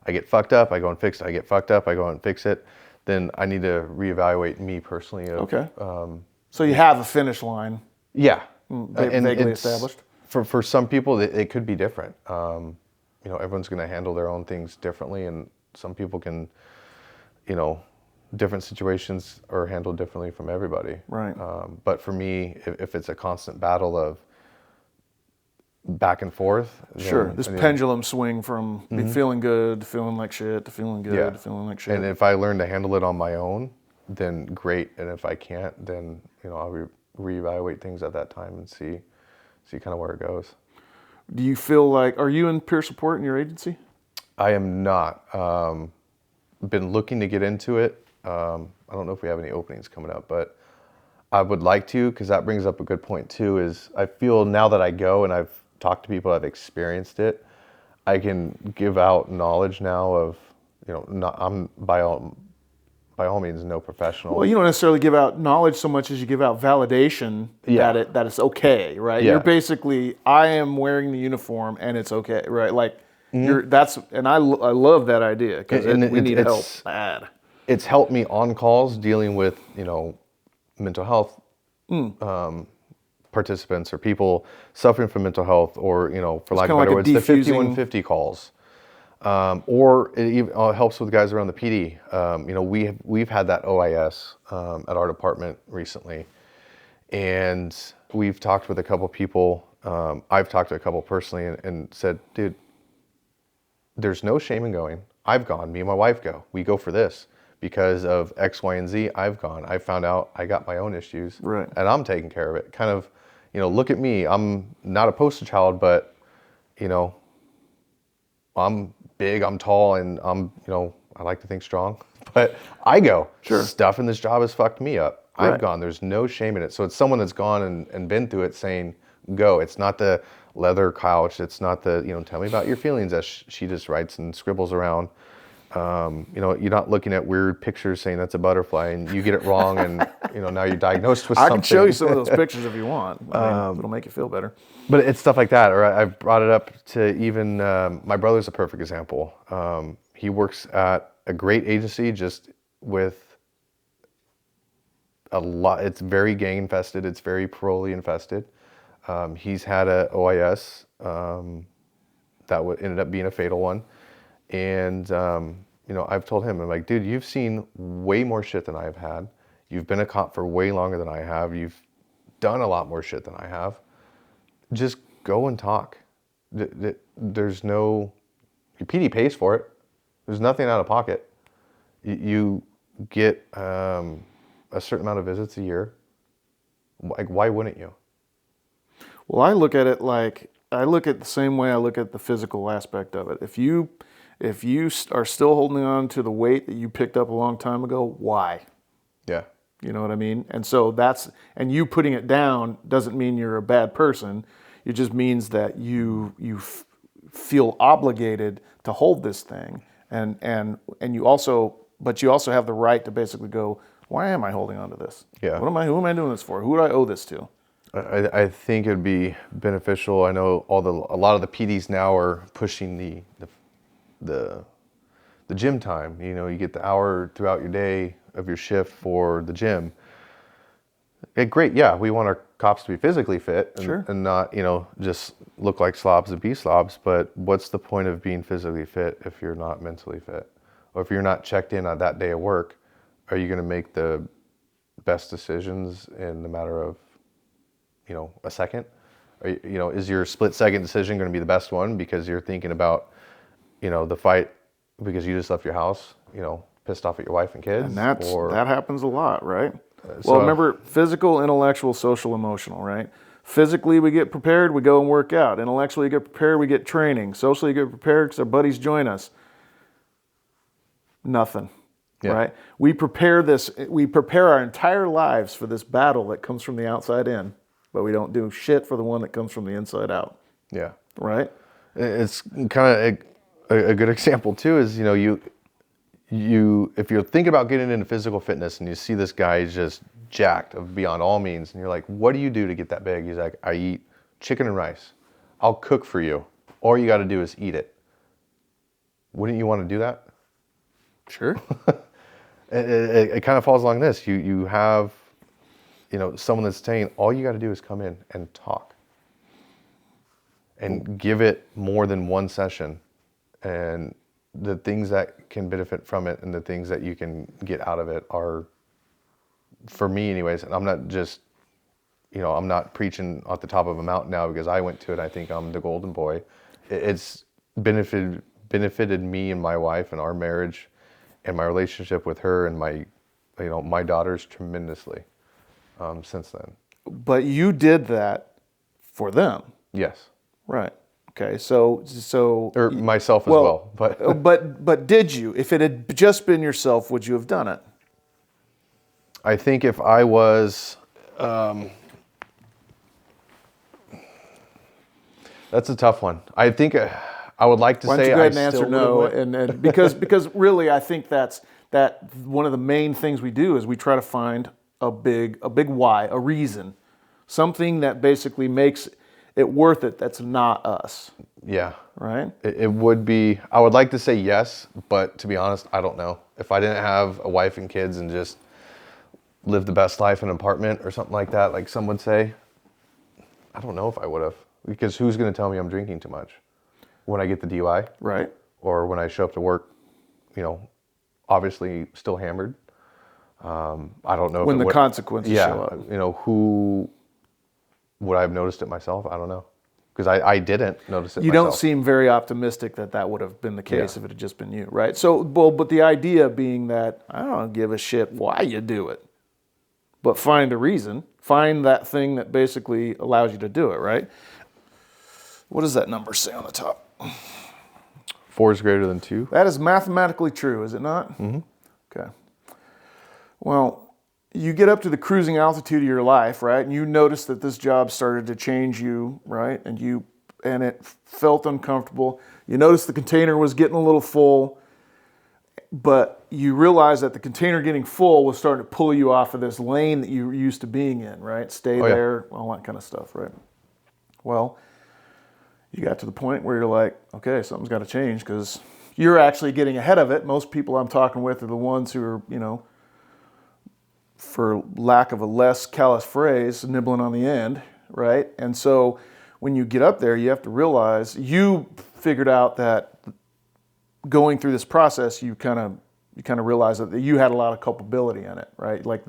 I get fucked up, I go and fix it, I get fucked up, I go and fix it, then I need to reevaluate me personally. Okay. So you have a finish line. Yeah. Vaguely established. For some people, it could be different. Everyone's going to handle their own things differently, and some people can, different situations are handled differently from everybody. Right. But for me, if it's a constant battle of back and forth. Sure. This pendulum swing from feeling good to feeling like shit to feeling good to feeling like shit. And if I learn to handle it on my own, then great. And if I can't, then I'll reevaluate things at that time and see kind of where it goes. Do you feel like, are you in peer support in your agency? I am not. Been looking to get into it. I don't know if we have any openings coming up, but I would like to, because that brings up a good point too, is I feel now that I go and I've talked to people that have experienced it, I can give out knowledge now of, I'm by all means no professional. Well, you don't necessarily give out knowledge so much as you give out validation that it's okay, right? Yeah. You're basically, I am wearing the uniform and it's okay, right? Like I love that idea because we need help bad. It's helped me on calls dealing with, mental health participants or people suffering from mental health, or for lack of better words, the 5150 calls, or it even helps with guys around the PD. We've had that OIS at our department recently, and we've talked with a couple people. I've talked to a couple personally and said, dude, there's no shame in going. I've gone. Me and my wife go. We go for this. Because of X, Y, and Z, I've gone. I found out I got my own issues, right, and I'm taking care of it. Kind of, look at me. I'm not a poster child, but, I'm big, I'm tall, and I'm, I like to think strong. But I go. Sure. Stuff in this job has fucked me up. Right. I've gone. There's no shame in it. So it's someone that's gone and been through it saying, go. It's not the leather couch. It's not the, tell me about your feelings, as she just writes and scribbles around. You're not looking at weird pictures saying that's a butterfly and you get it wrong and, now you're diagnosed with something. I can show you some of those pictures if you want. It'll make you feel better. But it's stuff like that. Or I've brought it up to even, my brother's a perfect example. He works at a great agency just with a lot. It's very gang infested. It's very parolee infested. He's had a OIS ended up being a fatal one, and I've told him, I'm like, dude, you've seen way more shit than I've had. You've been a cop for way longer than I have. You've done a lot more shit than I have. Just go and talk. There's no, your PD pays for it. There's nothing out of pocket. You get a certain amount of visits a year. Like, why wouldn't you? Well, I look at it the same way I look at the physical aspect of it. If you are still holding on to the weight that you picked up a long time ago, why? Yeah. You know what I mean? And so and you putting it down doesn't mean you're a bad person. It just means that you feel obligated to hold this thing, and you also have the right to basically go, why am I holding on to this? Yeah. Who am I doing this for? Who do I owe this to? I think it'd be beneficial. I know a lot of the PDs now are pushing the gym time. You get the hour throughout your day of your shift for the gym. Great, yeah, we want our cops to be physically fit and not, just look like slobs and be slobs. But what's the point of being physically fit if you're not mentally fit? Or if you're not checked in on that day of work, are you going to make the best decisions in the matter of, a second? Is your split second decision going to be the best one because you're thinking about, the fight because you just left your house, pissed off at your wife and kids? And that happens a lot, right? So, well, remember, physical, intellectual, social, emotional, right? Physically, we get prepared, we go and work out. Intellectually, we get prepared, we get training. Socially, we get prepared because our buddies join us. Nothing, right? We prepare our entire lives for this battle that comes from the outside in, but we don't do shit for the one that comes from the inside out. Yeah. Right? It's kind of a good example, too, is, if you're thinking about getting into physical fitness and you see this guy just jacked beyond all means, and you're like, what do you do to get that big? He's like, I eat chicken and rice. I'll cook for you. All you got to do is eat it. Wouldn't you want to do that? Sure. It kind of falls along this. You have, someone that's saying, all you got to do is come in and talk. And give it more than one session. And the things that can benefit from it and the things that you can get out of it are, for me anyways, and I'm not just, I'm not preaching at the top of a mountain now because I went to it. I think I'm the golden boy. It's benefited me and my wife and our marriage and my relationship with her and my daughters tremendously since then. But you did that for them. Yes. Right. Okay. So or myself as well. But did you? If it had just been yourself, would you have done it? I think if I was, that's a tough one. I think I would like to Why don't say you go ahead I and still answer no, would've went. and because really I think that one of the main things we do is we try to find a big why, a reason, something that basically makes it worth it. That's not us. Yeah. Right. It would be. I would like to say yes, but to be honest, I don't know. If I didn't have a wife and kids and just live the best life in an apartment or something like that, like some would say, I don't know if I would have. Because who's going to tell me I'm drinking too much when I get the DUI? Right. Or when I show up to work, obviously still hammered. I don't know. When the consequences show up. Who would I have noticed it myself? I don't know. Because I didn't notice it You myself. don't seem very optimistic that would have been the case if it had just been you, right? So, but the idea being that I don't give a shit why you do it, but find a reason, find that thing that basically allows you to do it, right? What does that number say on the top? 4 is greater than 2. That is mathematically true, is it not? Mm-hmm. Okay. Well, you get up to the cruising altitude of your life, right? And you notice that this job started to change you, right? And it felt uncomfortable. You notice the container was getting a little full, but you realize that the container getting full was starting to pull you off of this lane that you were used to being in, right? Stay there, all that kind of stuff, right? Well, you got to the point where you're like, okay, something's got to change because you're actually getting ahead of it. Most people I'm talking with are the ones who are, for lack of a less callous phrase, nibbling on the end, right? And so when you get up there, you have to realize you figured out that going through this process, you kind of realize that you had a lot of culpability in it, right? Like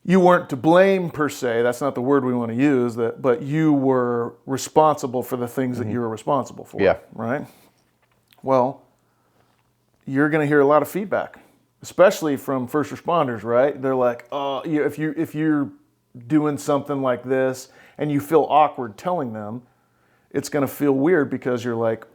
you weren't to blame per se. That's not the word we want to use. But you were responsible for the things that you were responsible for, Yeah. right? Well, you're going to hear a lot of feedback, especially from first responders, right? They're like, "Oh, if you're doing something like this and you feel awkward telling them, it's going to feel weird because you're like,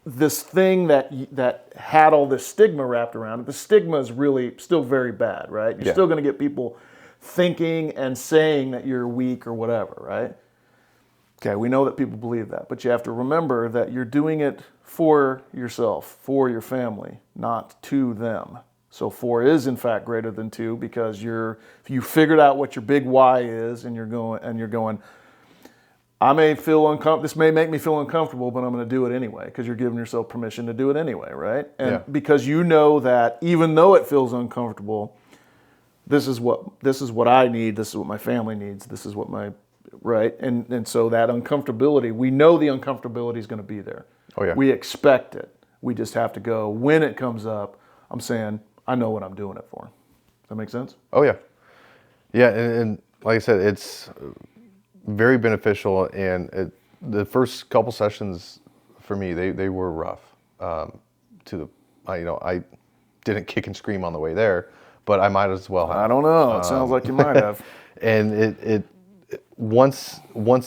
this thing that had all this stigma wrapped around it. The stigma is really still very bad, right? You're still going to get people thinking and saying that you're weak or whatever, right? Okay, we know that people believe that, but you have to remember that you're doing it for yourself, for your family, not to them. So 4 is in fact greater than 2 because if you figured out what your big why is and you're going, I may feel uncomfortable. This may make me feel uncomfortable, but I'm going to do it anyway because you're giving yourself permission to do it anyway, right? And because you know that even though it feels uncomfortable, this is what I need. This is what my family needs. This is what my right. And so that uncomfortability, we know the uncomfortability is going to be there. Oh yeah. We expect it. We just have to go when it comes up. I'm saying I know what I'm doing it for. Does that make sense? Oh yeah. Yeah, and like I said, it's very beneficial, and the first couple sessions for me, they were rough. I didn't kick and scream on the way there, but I might as well have. I don't know. It sounds like you might have. And it once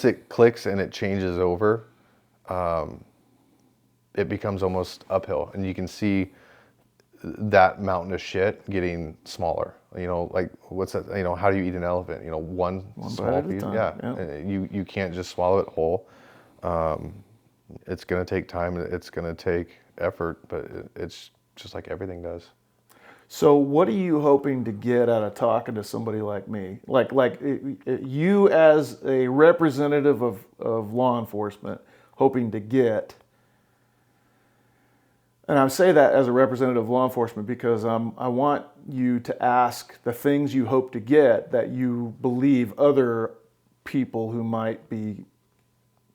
it clicks and it changes over, it becomes almost uphill, and you can see that mountain of shit getting smaller. Like what's that? How do you eat an elephant? One small piece. Yeah. You can't just swallow it whole. It's going to take time. It's going to take effort, but it's just like everything does. So what are you hoping to get out of talking to somebody like me? Like you as a representative of law enforcement, hoping to get. And I say that as a representative of law enforcement because I want you to ask the things you hope to get that you believe other people who might be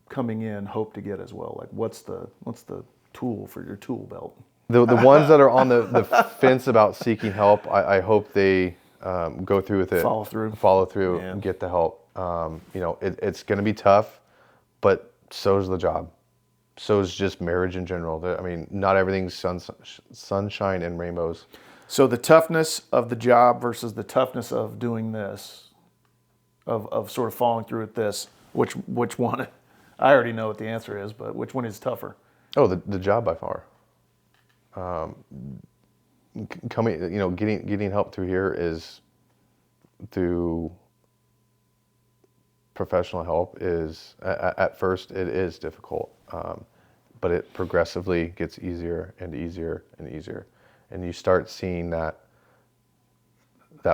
coming in hope to get as well. Like what's the tool for your tool belt? The ones that are on the fence about seeking help, I hope they go through with it. Follow through, and get the help. It's going to be tough, but so's the job. So is just marriage in general. I mean, not everything's sunshine and rainbows. So the toughness of the job versus the toughness of doing this, of sort of following through with this, which one? I already know what the answer is, but which one is tougher? Oh, the job by far. Getting help through here is through professional help is at first it is difficult. But it progressively gets easier and easier and easier, and you start seeing that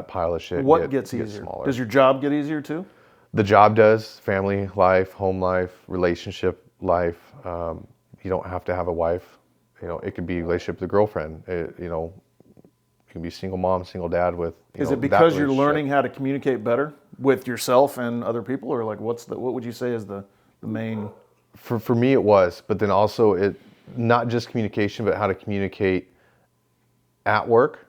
pile of shit. What gets easier? Smaller. Does your job get easier too? The job does. Family life, home life, relationship life. You don't have to have a wife. It could be a relationship with a girlfriend. You can be single mom, single dad with. Is it because you're learning how to communicate better with yourself and other people, or like what would you say is the main? For me, it was, but then also it not just communication, but how to communicate at work,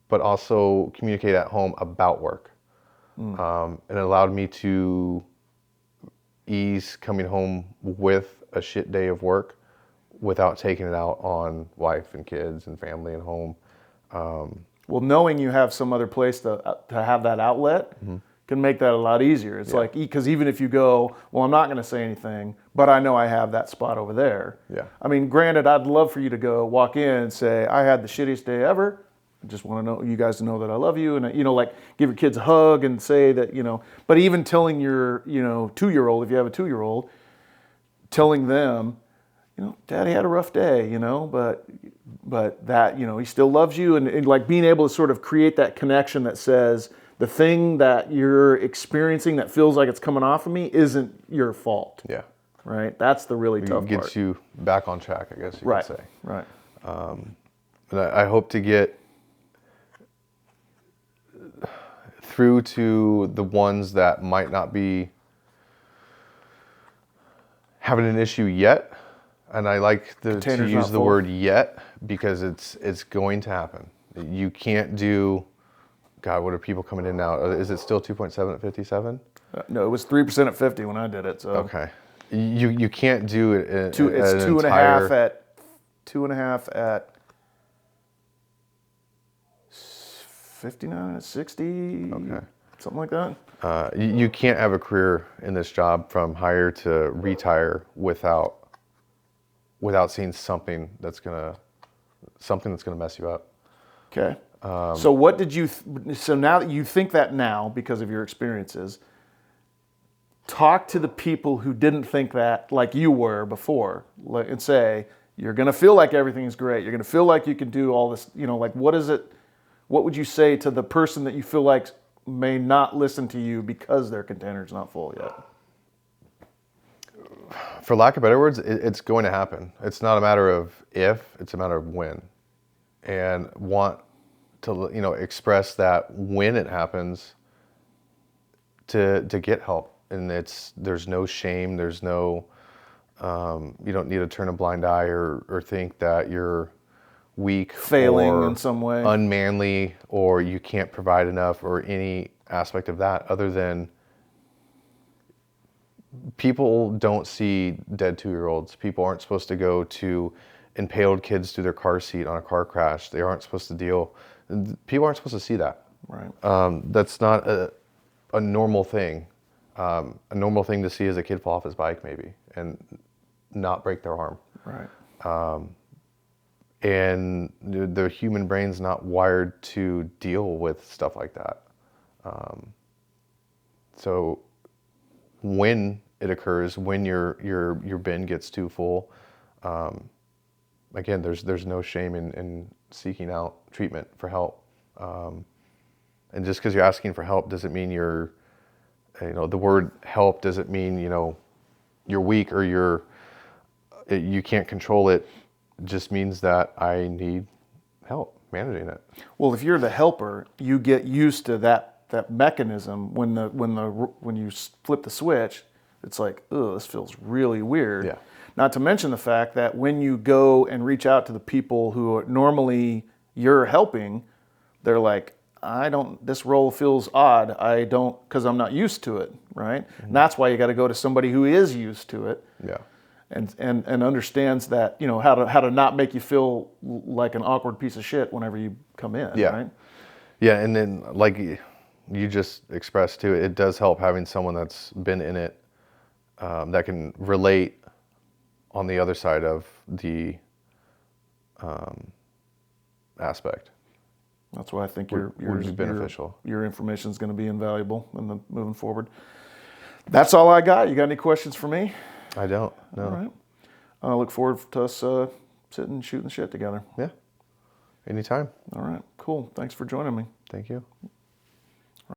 but also communicate at home about work. And it allowed me to ease coming home with a shit day of work without taking it out on wife and kids and family and home. Well, knowing you have some other place to have that outlet can make that a lot easier. It's like, because even if you go, well, I'm not going to say anything, but I know I have that spot over there. Yeah. I mean, granted, I'd love for you to go walk in and say, I had the shittiest day ever. I just want to know you guys to know that I love you, and like give your kids a hug and say that, but even telling your 2-year-old, if you have a 2-year-old, telling them, Daddy had a rough day, but that, he still loves you, and like being able to sort of create that connection that says the thing that you're experiencing that feels like it's coming off of me isn't your fault. Yeah. Right? That's the really tough part. It gets you back on track, I guess you could say. Right. And I hope to get through to the ones that might not be having an issue yet. And I like to Container's use not the full. word yet because it's going to happen. You can't do, God, what are people coming in now? Is it still 2.7 at 57? No, it was 3% at 50 when I did it. So Okay. You can't do it it's at an 2.5 entire... at 2.5 at 59 at 60. Okay. Something like that. You can't have a career in this job from hire to retire without seeing something that's gonna mess you up. Okay. So what did you? So now that you think that now because of your experiences, talk to the people who didn't think that like you were before, and say you're going to feel like everything's great. You're going to feel like you can do all this. You know, like what is it? What would you say to the person that you feel like may not listen to you because their container's not full yet? For lack of better words, it's going to happen. It's not a matter of if, it's a matter of when. And want to, express that when it happens to get help. And there's no shame, there's no, you don't need to turn a blind eye or think that you're weak, Failing or in some way, unmanly, or you can't provide enough, or any aspect of that, other than people don't see dead 2-year-olds. People aren't supposed to go to impaled kids through their car seat on a car crash. They aren't supposed to deal. People aren't supposed to see that. right? That's not a normal thing. A normal thing to see is a kid fall off his bike maybe and not break their arm. Right. And the human brain's not wired to deal with stuff like that. So when it occurs, when your bin gets too full, again, there's no shame in seeking out treatment for help. And just because you're asking for help doesn't mean the word help doesn't mean, you're weak or you can't control it. It just means that I need help managing it. Well, if you're the helper, you get used to that mechanism. When you flip the switch, it's like, oh, this feels really weird. Yeah. Not to mention the fact that when you go and reach out to the people who are normally you're helping, they're like, this role feels odd. Because I'm not used to it, right? Mm-hmm. And that's why you got to go to somebody who is used to it. Yeah. And understands that, how to not make you feel like an awkward piece of shit whenever you come in, Yeah. right? Yeah, and then like you just expressed too, it does help having someone that's been in it, that can relate on the other side of the aspect. That's why I think would be beneficial. Your information is going to be invaluable moving forward. That's all I got. You got any questions for me? I don't. No. All right. I look forward to us sitting and shooting the shit together. Yeah. Anytime. All right. Cool. Thanks for joining me. Thank you.